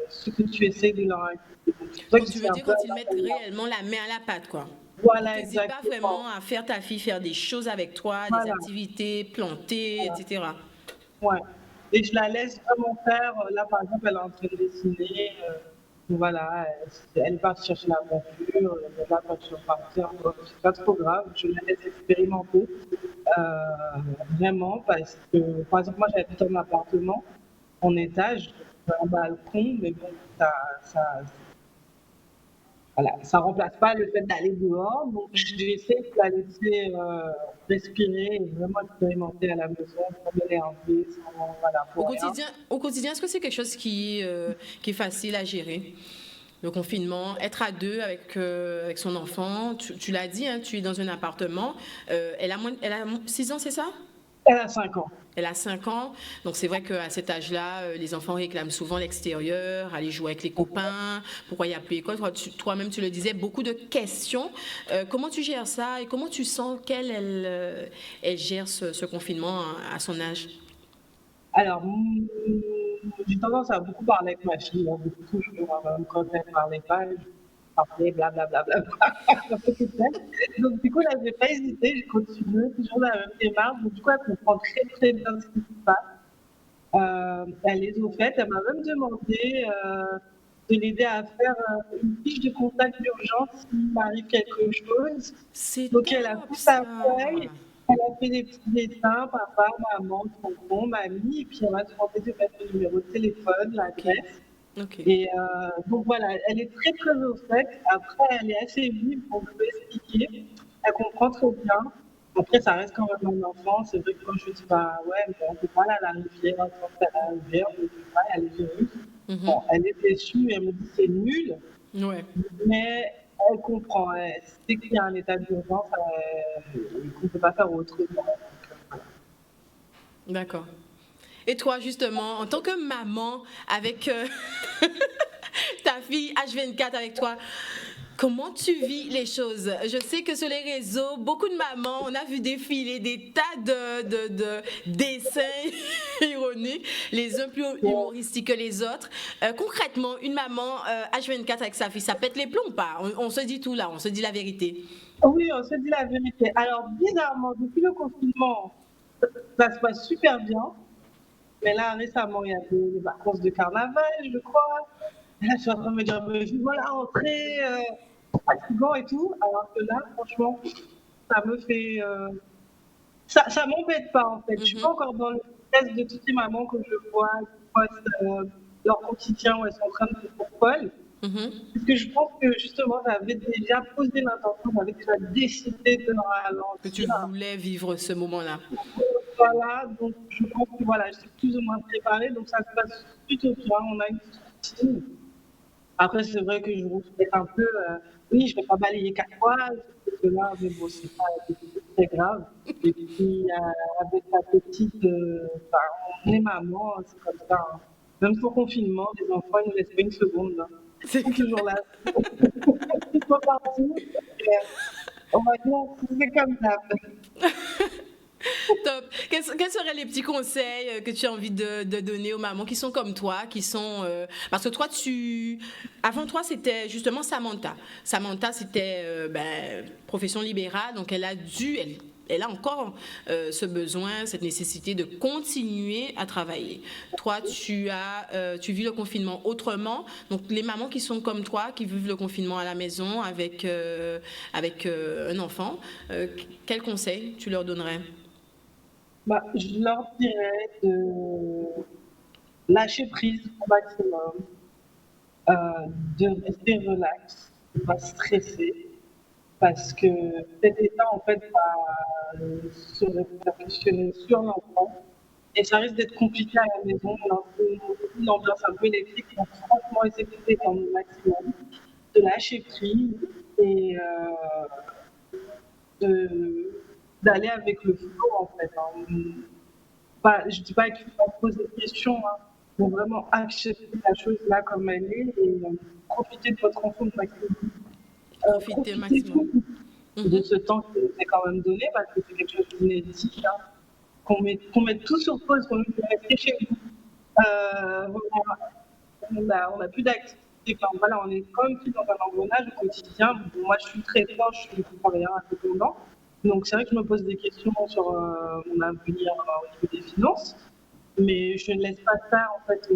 S4: ce que tu essaies de leur inculquer.
S1: Donc, tu veux dire quand ils mettent réellement la main à la pâte, quoi.
S4: Voilà,
S1: Tu n'hésites pas vraiment à faire ta fille faire des choses avec toi,
S4: voilà.
S1: des activités, planter,
S4: Voilà.
S1: etc.
S4: Ouais. Et je la laisse vraiment faire. Là, par exemple, elle est en train de dessiner. Voilà, elle va chercher la peinture. Là, quand je vais partir, c'est pas trop grave. Je la laisse expérimenter. Vraiment, parce que, par exemple, moi, j'habite en appartement, en étage, un balcon, mais bon, voilà, ça remplace pas le fait d'aller dehors. Donc, j'essaie de la laisser respirer et vraiment expérimenter à la maison, sans m'énerver, sans, voilà, pour rien.
S1: Au quotidien, est-ce que c'est quelque chose qui est facile à gérer? Le confinement, être à deux avec son enfant, tu l'as dit, hein, tu es dans un appartement. Elle a 6 ans, c'est ça?
S4: Elle a 5 ans.
S1: Elle a 5 ans, donc c'est vrai qu'à cet âge-là, les enfants réclament souvent l'extérieur, aller jouer avec les copains, pourquoi il n'y a plus l'école. Toi-même, tu le disais, beaucoup de questions. Comment tu gères ça et comment tu sens qu'elle gère ce confinement à son âge?
S4: Alors, j'ai tendance à beaucoup parler avec ma fille, hein, beaucoup toujours, quand elle ne parlait pas, je parlais blablabla. Donc, du coup, là, je n'ai pas hésité, j'ai continué, toujours dans la même démarche. Donc, du coup, elle comprend très, très bien ce qui se passe. Elle est au fait, elle m'a même demandé de l'aider à faire une fiche de contact d'urgence s'il m'arrive quelque chose. Donc, elle a fait sa feuille. Elle a fait des petits dessins, papa, maman, tonton, mamie, et puis elle m'a demandé de mettre le numéro de téléphone, l'adresse.
S1: Okay.
S4: Et donc voilà, elle est très très au fait. Après, elle est assez vive, on peut expliquer. Elle comprend très bien. Après, ça reste quand même un enfant. C'est vrai que quand je lui dis, bah ouais, mais on ne peut pas aller à la rivière, quand elle a la rivière, on ne peut pas, il y a les virus. Bon, elle est déçue, elle me dit c'est nul.
S1: Ouais.
S4: Mais elle comprend, elle sait qu'il y a un état d'urgence qu'on ne peut pas faire autrement.
S1: D'accord. Et toi, justement, en tant que maman, avec ta fille H24 avec toi, comment tu vis les choses? Je sais que sur les réseaux, beaucoup de mamans, on a vu défiler des tas de dessins ironiques, les uns plus humoristiques que les autres. Concrètement, une maman H24 avec sa fille, ça pète les plombs ou pas? On se dit tout là, on se dit la vérité.
S4: Oui, on se dit la vérité. Alors, bizarrement, depuis le confinement, ça se passe super bien. Mais là, récemment, il y a des vacances de carnaval, je crois. Et là, je suis en train de me dire, mais vivement la rentrée, fatigant et tout. Alors que là, franchement, ça me fait. Ça m'embête pas, en fait. Je suis pas encore dans le stress de toutes les mamans que je vois qui postent leur quotidien où elles sont en train de faire pour Paul. Parce que je pense que justement, j'avais déjà posé l'intention, j'avais déjà décidé de ralentir.
S1: Que tu voulais vivre ce moment-là.
S4: Voilà, donc je pense que voilà, je suis plus ou moins préparée, donc ça se passe plutôt bien. On a une petite routine. Après, c'est vrai que je respecte un peu. Oui, je ne vais pas balayer 4 fois, là, mais bon, c'est pas très grave. Et puis, avec ta petite, on est maman, c'est comme ça. Hein. Même sans confinement, les enfants, ils ne laissent pas une seconde. Hein. C'est toujours là. Ils sont partout. On va dire, c'est comme ça.
S1: Top. Quels seraient les petits conseils que tu as envie de donner aux mamans qui sont comme toi, qui sont... Parce que toi, avant toi, c'était justement Samantha. Samantha, c'était profession libérale, donc elle a encore ce besoin, cette nécessité de continuer à travailler. Toi, tu vis le confinement autrement. Donc, les mamans qui sont comme toi, qui vivent le confinement à la maison avec un enfant, quels conseils tu leur donnerais?
S4: Je leur dirais lâcher prise au maximum, de rester relax, de ne pas stresser, parce que cet état, en fait, va se répercussionner sur l'enfant. Et ça risque d'être compliqué à la maison, une ambiance un peu électrique. Donc, franchement, essayer de faire au maximum, de lâcher prise et d'aller avec le flow, en fait. Je ne dis pas qu'il faut pas poser des questions, hein, mais vraiment accepter la chose là comme elle est et profiter de votre enfant au maximum.
S1: Profiter au maximum.
S4: De ce temps qui nous est quand même donné, parce que c'est quelque chose d'inédit, hein, qu'on mette tout sur pause, qu'on nous dit rester chez nous. On n'a plus d'activité. Enfin, voilà, on est quand même plus dans un engrenage au quotidien. Moi, je suis très proche, je suis travailleur indépendant. Donc, c'est vrai que je me pose des questions sur mon avenir au niveau des finances. Mais je ne laisse pas ça, en fait.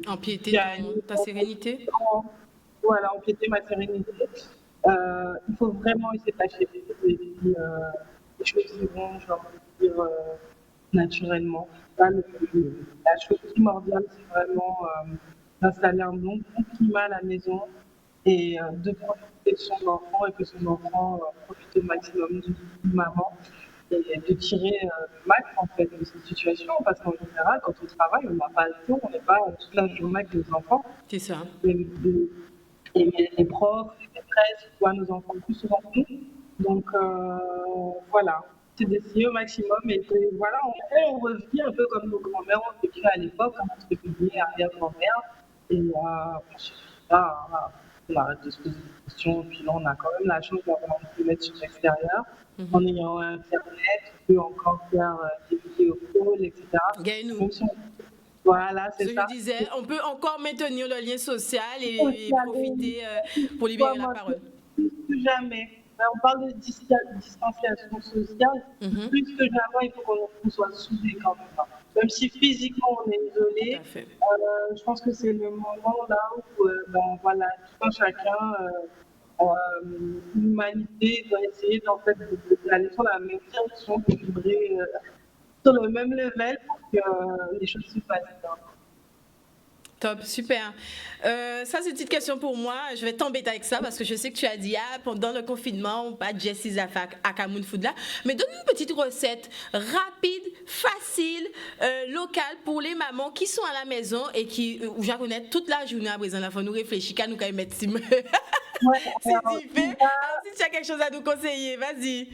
S1: Empiéter ta sérénité.
S4: Voilà, empiéter ma sérénité. Il faut vraiment essayer de lâcher prise et puis les choses iront, je vais dire, naturellement. Là, la chose primordiale, c'est vraiment d'installer un bon climat à la maison et de profiter de son enfant et que son enfant profite au maximum du maman et de tirer le max en fait de cette situation, parce qu'en général, quand on travaille, on n'a pas le temps, on n'est pas toute la journée avec les enfants.
S1: C'est ça.
S4: Et les profs, les maîtresses voient nos enfants plus souvent que nous. Donc voilà, c'est d'essayer au maximum. Et voilà, on revit un peu comme nos grands-mères ont vécu à l'époque, comme notre pilier, arrière-grand-mère. Et on suffit pas, on arrête de se poser des questions. Et puis là, on a quand même la chance d'avoir un kilomètre sur l'extérieur. En ayant Internet, on peut encore faire des vidéos calls, etc.
S1: Gagne-nous.
S4: Voilà, c'est ça.
S1: Je disais, on peut encore maintenir le lien social et profiter pour libérer la parole.
S4: Plus que jamais. On parle de distanciation sociale. Plus que jamais, il faut qu'on soit soudés quand même. Même si physiquement on est isolé, je pense que c'est le moment là où voilà, tout un chacun, l'humanité doit essayer d'aller sur la même direction, de vibrer sur le même level pour que les choses se passent bien.
S1: Top, super. Ça, c'est une petite question pour moi. Je vais t'embêter avec ça parce que je sais que tu as dit, pendant le confinement, pas de Jessie Zafak à Kamoun Food là. Mais donne une petite recette rapide, facile, locale pour les mamans qui sont à la maison et qui, où j'en connais toute la journée à présent. Il faut nous réfléchir, qu'à nous quand même mettre si tu as quelque chose à nous conseiller, vas-y.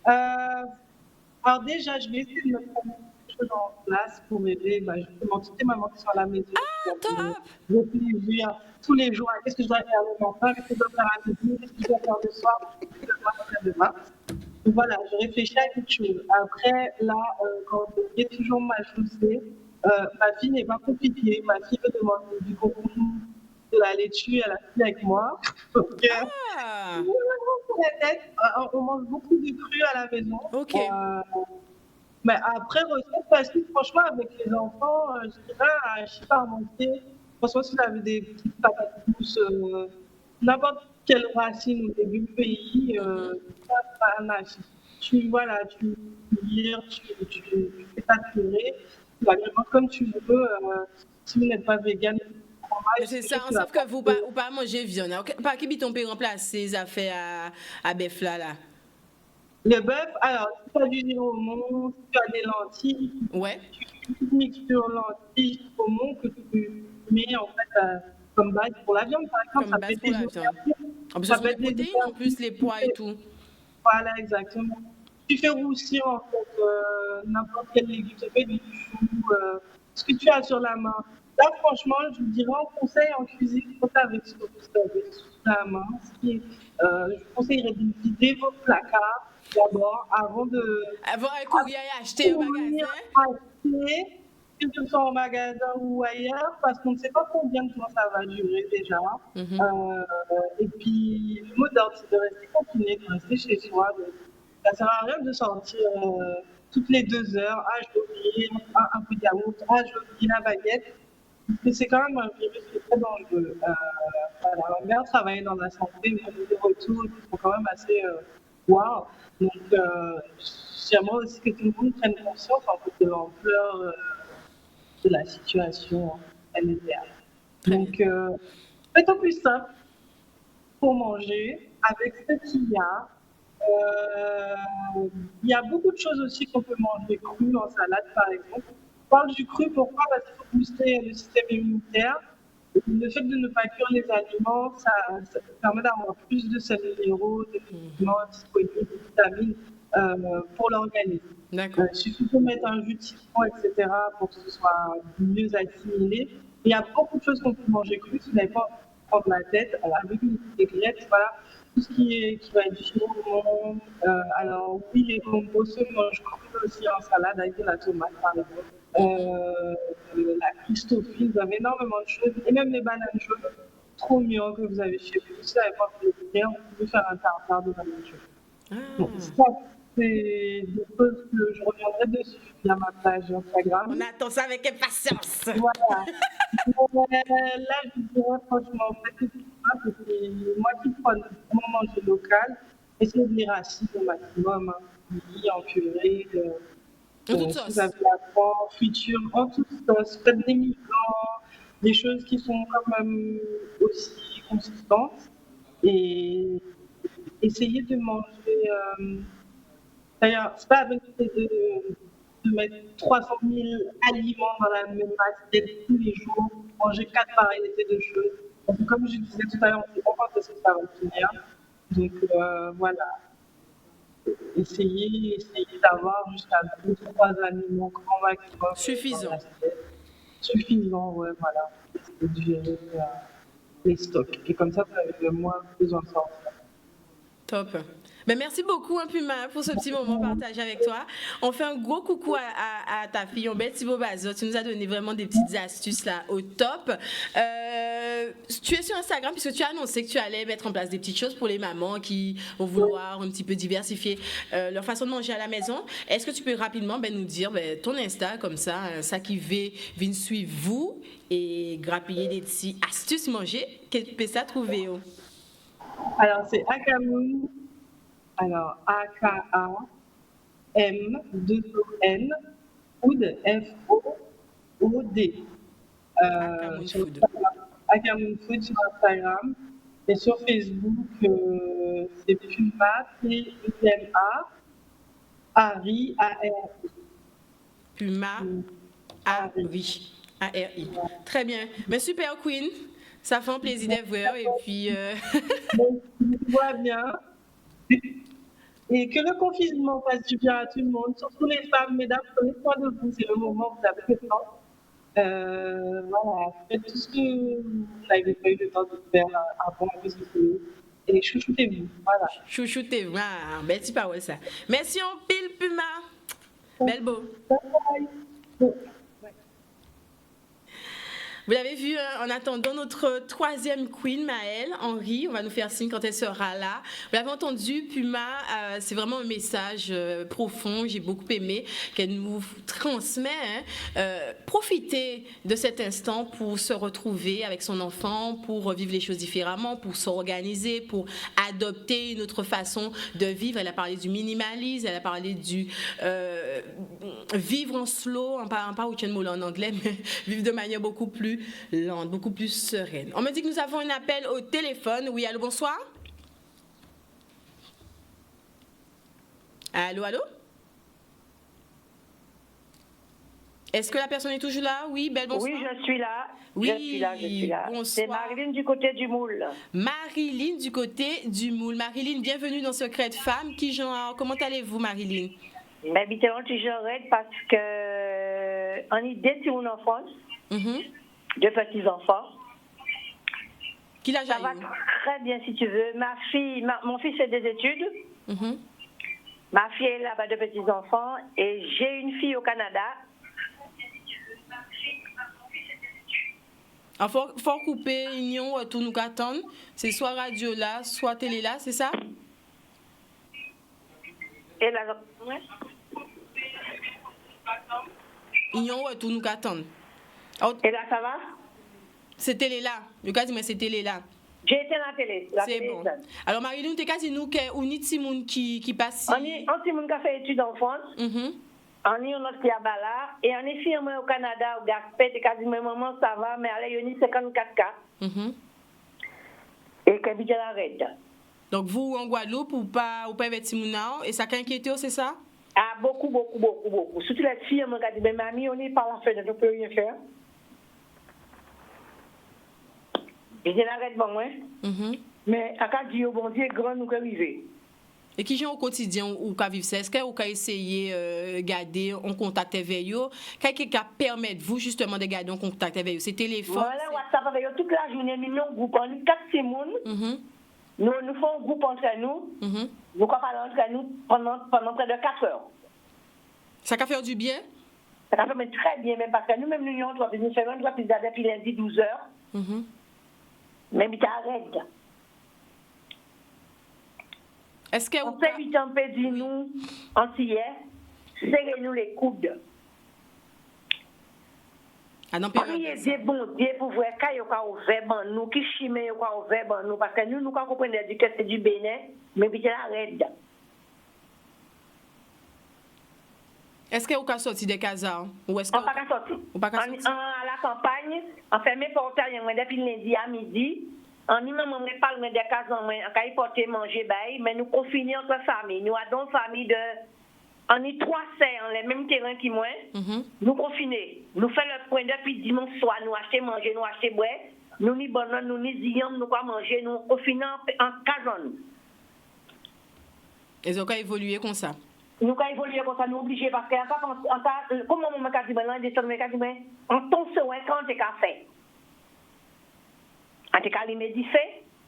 S4: Alors déjà, je vais essayer de mettre quelque chose en place pour aider justement toutes les mamans qui sont à la maison.
S1: Top!
S4: Réfléchir tous les jours à qu'est-ce que je dois faire le matin, qu'est-ce que je dois faire à midi, qu'est-ce que je dois faire le soir, qu'est-ce que je dois faire demain. Donc voilà, je réfléchis à quelque chose. Après, là, quand j'ai toujours ma chaussée, ma fille n'est pas compliquée. Ma fille me demande du concombre, de la laitue, elle a fille avec moi. Donc, on mange beaucoup de cru à la maison.
S1: Ok.
S4: Mais après, recette facile, franchement, avec les enfants, je dirais un chip entier. Franchement, si vous avez des petites patates douces, n'importe quelle racine ou légume pays, tu vires, tu fais ta purée, tu la manges comme tu veux. Si vous n'êtes pas vegan,
S1: c'est ça, on sait que vous ne pas manger viande. Par qui on peut remplacer ces affaires à bœuf là?
S4: Le bœuf, alors, si tu as du saumon, si tu as des lentilles, tu mixes sur lentilles, saumon que tu mets en fait comme base pour la viande, par exemple.
S1: Comme base pour la viande. En plus, ça peut être des protéines, en plus, les pois et tout.
S4: Voilà, exactement. Tu fais roussir en fait n'importe quel légume, tu fais du chou, ce que tu as sur la main. Là, franchement, je vous dirais un conseil en cuisine, quand avec ce que vous avez sous la main, je vous conseillerais de vider vos placards d'abord, avant
S1: à courir et acheter au magasin.
S4: Acheter, que ce soit au magasin ou ailleurs, parce qu'on ne sait pas combien de temps ça va durer déjà. Et puis, le mot d'ordre, c'est de rester confiné, de rester chez soi. Ça ne sert à rien de sortir toutes les 2 heures. Je vais oublier un peu de yaourt. Je vais oublier la baguette. Mais c'est quand même un virus qui est très dangereux. On vient travailler dans la santé, mais les retours qui sont quand même assez waouh. Donc, j'aimerais aussi que tout le monde prenne conscience en fait, de l'ampleur de la situation sanitaire. Donc, faites au plus simple pour manger avec ce qu'il y a. Il y a beaucoup de choses aussi qu'on peut manger crues en salade, par exemple. Je parle du cru, pourquoi? Parce qu'il faut booster le système immunitaire. Le fait de ne pas cuire les aliments, ça permet d'avoir plus de sels minéraux, de nutriments disponibles, de vitamines pour l'organisme. Il suffit de mettre un jus de citron, etc., pour que ce soit mieux assimilé. Il y a beaucoup de choses qu'on peut manger crues, si vous n'avez pas prendre la tête. Alors, avec une vinaigrette, voilà, tout ce qui va être chaudron. Alors, oui, les combos se mangent cru aussi en salade avec de la tomate, par exemple. La Christophine, vous avez énormément de choses, et même les bananes jaunes, trop mieux que vous avez chez vous. Si vous n'avez pas de plaisir, vous pouvez faire un tartare de bananes jaunes. Donc, ça, c'est des choses que je reviendrai dessus via ma page Instagram.
S1: On attend ça avec impatience.
S4: Voilà. Là, je dirais franchement, c'est simple, c'est moi qui prends vraiment manger local, essayer de les racines au maximum, en purée,
S1: en toute sauce.
S4: Vous avez la poire, friture, en toute sauce, faites des mi-blancs, des choses qui sont quand même aussi consistantes, et essayez de manger. D'ailleurs, c'est pas avec de mettre 300 000 aliments dans la même assiette tous les jours, manger 4 variétés de choses. Donc, comme je disais tout à l'heure, on ne sait pas quand est-ce que ça va finir. Donc voilà, essayez d'avoir jusqu'à 2 ou 3 aliments grand maximum.
S1: Suffisant.
S4: Suffisant, ouais, voilà. C'est de gérer les stocks. Et comme ça, vous avez le moins besoin de sortir.
S1: Top. Ben merci beaucoup, Puma, pour ce petit moment partagé avec toi. On fait un gros coucou à ta fille, Betty Bobazo. Tu nous as donné vraiment des petites astuces là au top. Tu es sur Instagram puisque tu as annoncé que tu allais mettre en place des petites choses pour les mamans qui vont vouloir un petit peu diversifier leur façon de manger à la maison. Est-ce que tu peux rapidement nous dire ton Insta comme ça qui vient suivre vous et grappiller des petites astuces manger qu'elle peut ça trouver?
S4: Alors c'est Akamoun. Alors, A-K-A-M-2-O-N, Food, F-O-O-D. Akamoun Food sur Instagram. Et sur Facebook, c'est Puma, P-U-M-A, Ari, A-R-I.
S1: Puma, A-R-I. A-R-I. Très bien. Mais super, Queen. Ça fait un plaisir de voir. Et puis.
S4: Tu vois bien. Et que le confinement fasse du bien à tout le monde, surtout les femmes, mesdames, prenez soin de vous, c'est le moment où vous avez le temps. Voilà, faites tout ce que vous n'avez pas eu le temps de faire avant que ce soit. Et chouchoutez-vous, voilà.
S1: Chouchoutez-vous, belle petite parole ça. Merci en pile, Puma. Belle beau.
S4: Bye.
S1: Vous l'avez vu, en attendant notre troisième queen, Maëlle Henry, on va nous faire signe quand elle sera là. Vous l'avez entendu, Puma, c'est vraiment un message profond, j'ai beaucoup aimé, qu'elle nous transmet. Profitez de cet instant pour se retrouver avec son enfant, pour vivre les choses différemment, pour s'organiser, pour adopter une autre façon de vivre. Elle a parlé du minimalisme, elle a parlé du vivre en slow, pas au mot en anglais, mais vivre de manière beaucoup plus lente, beaucoup plus sereine. On me dit que nous avons un appel au téléphone. Oui, allô, bonsoir. Allô, allô? Est-ce que la personne est toujours là? Oui, belle, bonsoir.
S3: Oui, je suis là.
S1: Oui,
S3: je suis là.
S1: Bonsoir.
S3: C'est Marilyn du côté du Moule.
S1: Marilyn du côté du Moule. Marilyn, bienvenue dans Secret de Femme. Comment allez-vous, Marilyn?
S3: Mais habituellement, j'arrête parce que en idée, c'est mon enfance. Deux petits-enfants.
S1: Qui l'âge
S3: ça va très bien si tu veux. Mon fils fait des études. Ma fille est là-bas, deux petits-enfants. Et j'ai une fille au Canada.
S1: Il faut couper l'union tout nous attendre. C'est soit radio là, soit télé là, c'est ça?
S3: Et là, ouais.
S1: Union tout nous attendre.
S3: Et là, ça va?
S1: C'est télé là. Je dis mais c'est télé là.
S3: J'ai été à la télé.
S1: C'est bon. Alors Marie-Lou, tu as dit nous qu'on est petit monde qui passe.
S3: On est un petit monde qui a fait études en France. On est en Ostiabala et on est firmé au Canada, au Gaspé, et quasiment maman, ça va, mais allez, il y a 54 cas. Et que vite la raide.
S1: Donc, vous, en Guadeloupe, ou pas avec Timounao, et ça inquiète, c'est ça?
S3: Ah, beaucoup. Surtout les filles, on dit, mais mamie, on est par la fenêtre, on ne peut rien faire. Et je l'arrête, bon, ouais. Mais à cas du bon Dieu, grand, nous arriver.
S1: Et qui j'ai au quotidien ou qu'à vivre ça? Est-ce que vous avez essayé de garder en contact avec eux? Qu'est-ce qui permet vous justement de garder en contact avec eux? C'est téléphone?
S3: Voilà, WhatsApp avec eux toute la journée, nous avons un groupe, on est 4 personnes. Nous faisons un groupe entre nous. Nous parlons entre nous pendant près de 4 heures.
S1: Ça va faire du bien?
S3: Ça va faire très bien, même parce que nous-mêmes, nous avons 3 nous faisons 3 épisodes depuis lundi 12 heures. Même il t'arrête.
S1: Est-ce que
S3: on fait 8 ans perdu nous entiers, serrez-nous les coudes. On y est des bons Dieu pour voir qu'il y a ouvert nous, qui chimé a ouvert nous, parce que nous comprenons que c'est du bénin, mais il arrête.
S1: Est-ce que vous avez sorti des casas?
S3: On n'a pas sorti. À la campagne, on fait mes portails depuis lundi à midi. On n'y a pas des cases, on a porté manger, mais nous confinons entre familles. Nous avons une famille de. On est 3 serres, les mêmes terrains qui moi. Nous confinés. Nous faisons le point depuis dimanche soir. Nous achetons manger, nous achetons boire. Nous n'y bonheur, nous n'y ziam, nous pas manger. Nous confinons en caserne.
S1: Et vous avez évolué comme ça?
S3: Nous avons évolué comme ça, nous obligés parce que, comme on m'a dit, on tombe sur un quand on est fait. En tout cas, les médicaments,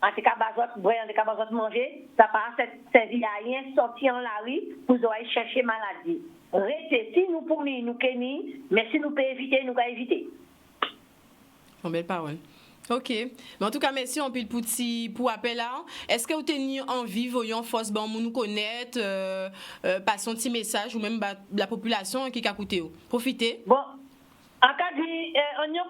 S3: en tout cas, bazot manger, ça passe servir à rien, sortir en la rue pour aller chercher maladie. Restez, si nous pouvons, nous kenni, mais si nous pouvons éviter, nous pouvons éviter.
S1: Bon, belle parole. OK. Mais en tout cas, merci en pile pour appel là. Est-ce que vous avez envie, voyons, force, bon, nous connaître, passer un petit message ou même la population qui a écouté? Profitez.
S3: Bon. En cas de, on y a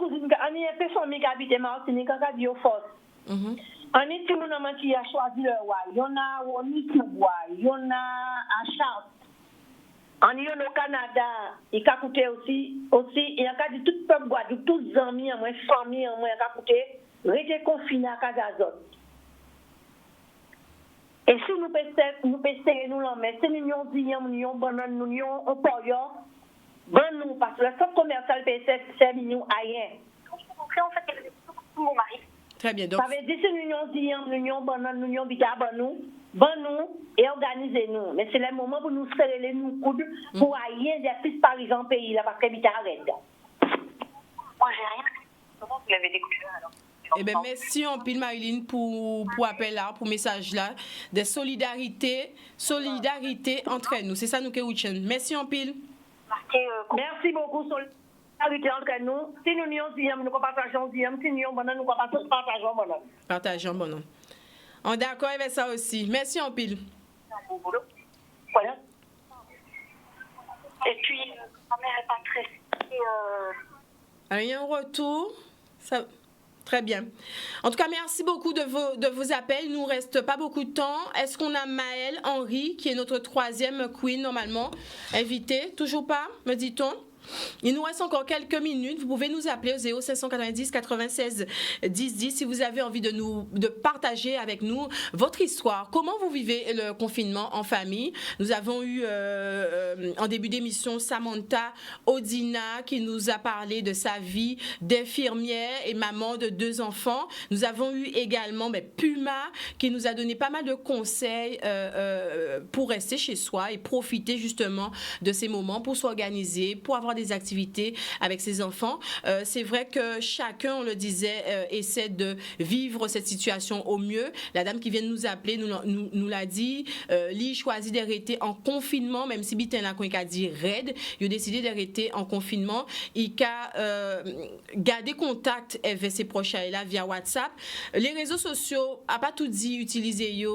S3: une personne qui habite en Martinique, en cas de force. On est tout le monde qui a choisi le roi. Il y en a au Nicaragua, il y en a à Chartres. On y a au Canada, il a coûté aussi, et en cas de tout le peuple Guadeloupe, tous les amis, en moins famille, en moins, il a coûté, rester confiné à Casazot. Et si nous pestons, nous l'emmènons, si nous disons, banane, nous on parle. Bon, nous, parce que le centre commercial PSF sert nous à rien. En fait, mon mari.
S1: Très bien. Donc,
S3: ça veut dire que l'union, l'union, bon nous et organisez-nous. Mais c'est le moment pour nous serrer les coudes pour rien des plus paris en pays, là, parce que l'habitat arrête. Moi, j'ai rien. Comment vous l'avez découvert alors?
S1: Eh bien, merci en pile, Marilyn, pour appel là, pour message là, de solidarité entre nous. C'est ça nous qui est. Merci en pile.
S3: Merci beaucoup, solidarité entre nous. Si nous n'y nous partageons, si nous nous partageons.
S1: Partageons, bon. On est d'accord avec ça aussi. Merci en pile.
S3: Voilà. Et puis, ma mère est pas très.
S1: Alors, il y a un retour. Ça... Très bien. En tout cas, merci beaucoup de vos appels. Il ne nous reste pas beaucoup de temps. Est-ce qu'on a Maëlle Henry, qui est notre 3e queen, normalement, invitée? Toujours pas, me dit-on? Il nous reste encore quelques minutes. Vous pouvez nous appeler au 0590 96 10 10 si vous avez envie de partager avec nous votre histoire. Comment vous vivez le confinement en famille? Nous avons eu en début d'émission Samantha Odina qui nous a parlé de sa vie d'infirmière et maman de 2 enfants. Nous avons eu également Puma qui nous a donné pas mal de conseils pour rester chez soi et profiter justement de ces moments pour s'organiser, pour avoir des activités avec ses enfants. C'est vrai que chacun, on le disait, essaie de vivre cette situation au mieux. La dame qui vient de nous appeler nous l'a dit. Lui choisit d'arrêter en confinement, même si Bitin a dit raide, il a décidé d'arrêter en confinement. Il a gardé contact avec ses proches là via WhatsApp. Les réseaux sociaux, a pas tout dit, utiliser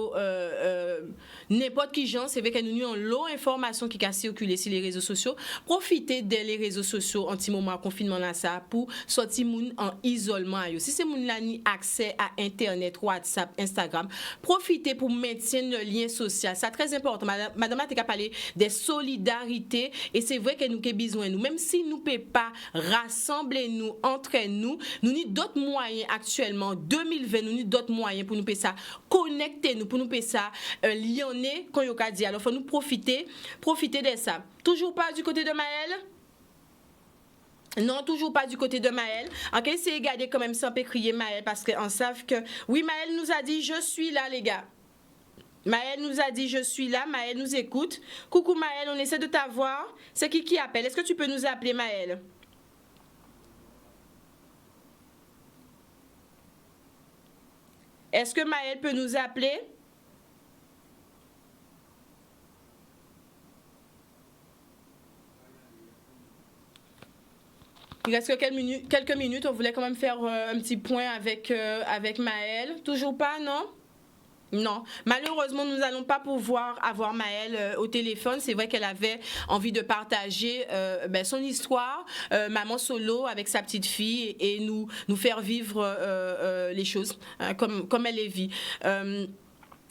S1: n'importe qui gens, c'est vrai que nous avons l'eau information qui a circulé sur les réseaux sociaux. Profitez de les réseaux sociaux en petit moment confinement là ça pour sortir moun en isolement. Si c'est moun là ni accès à internet, WhatsApp, Instagram, profitez pour maintenir le lien social. C'est très important. Madame a parlé des solidarités et c'est vrai que nous avons besoin nous même si nous ne pouvons pas rassembler nous entre nous avons d'autres moyens actuellement 2020 nous avons d'autres moyens pour nous faire ça connecter nous pour nous faire ça lionner quand il dit alors faut nous profiter de ça. Toujours pas du côté de Maëlle? Non, toujours pas du côté de Maëlle. Ok, essayez de garder quand même sans crier Maëlle parce qu'on savent que oui, Maëlle nous a dit je suis là les gars. Maëlle nous a dit je suis là, Maëlle nous écoute. Coucou Maëlle, on essaie de t'avoir. C'est qui appelle? Est-ce que tu peux nous appeler Maëlle? Est-ce que Maëlle peut nous appeler? Il reste que quelques minutes. On voulait quand même faire un petit point avec Maëlle. Toujours pas, non? Non, malheureusement, nous n'allons pas pouvoir avoir Maëlle au téléphone. C'est vrai qu'elle avait envie de partager son histoire, maman solo avec sa petite fille et nous faire vivre les choses comme elle les vit.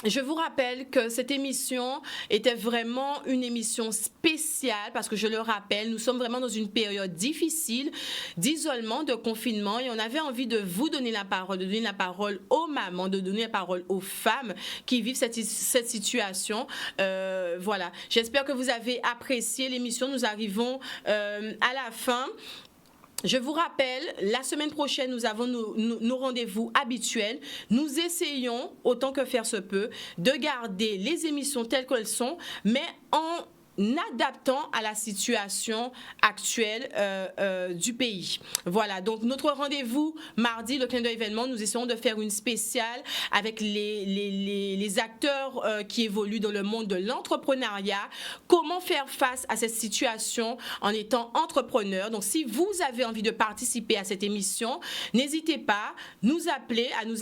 S1: Je vous rappelle que cette émission était vraiment une émission spéciale parce que je le rappelle, nous sommes vraiment dans une période difficile d'isolement, de confinement et on avait envie de vous donner la parole, de donner la parole aux mamans, de donner la parole aux femmes qui vivent cette situation. Voilà, j'espère que vous avez apprécié l'émission. Nous arrivons à la fin. Je vous rappelle, la semaine prochaine, nous avons nos rendez-vous habituels. Nous essayons, autant que faire se peut, de garder les émissions telles qu'elles sont, mais en adaptant à la situation actuelle du pays. Voilà, donc notre rendez-vous mardi, le clin d'œil événement, nous essayons de faire une spéciale avec les acteurs qui évoluent dans le monde de l'entrepreneuriat, comment faire face à cette situation en étant entrepreneur. Donc si vous avez envie de participer à cette émission, n'hésitez pas à nous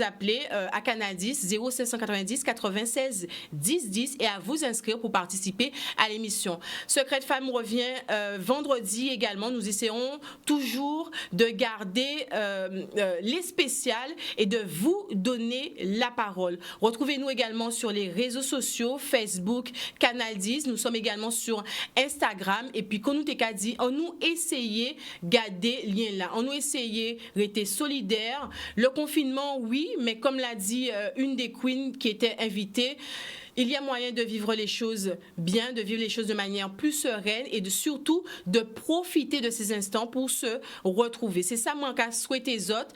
S1: appeler à Canadis 0590 96 10 10 et à vous inscrire pour participer à l'émission. Secret de Femme revient vendredi également. Nous essaierons toujours de garder les spéciales et de vous donner la parole. Retrouvez-nous également sur les réseaux sociaux, Facebook, Canal 10. Nous sommes également sur Instagram. Et puis, quand nous t'ai dit, on nous essayait de garder lien là. On nous essayait de rester solidaires. Le confinement, oui, mais comme l'a dit une des queens qui était invitée, il y a moyen de vivre les choses bien, de vivre les choses de manière plus sereine et surtout de profiter de ces instants pour se retrouver. C'est ça, moi, qu'à souhaiter aux autres.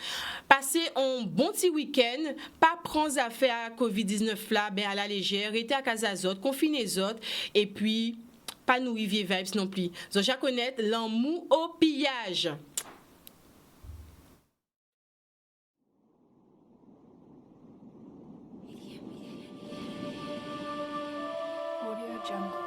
S1: Passez un bon petit week-end, pas prendre affaire à COVID-19 là, ben à la légère, restez à casa autres, confinez les autres et puis pas nous vivre vibes non plus. Donc, je connais l'amour au pillage.
S5: Jungle.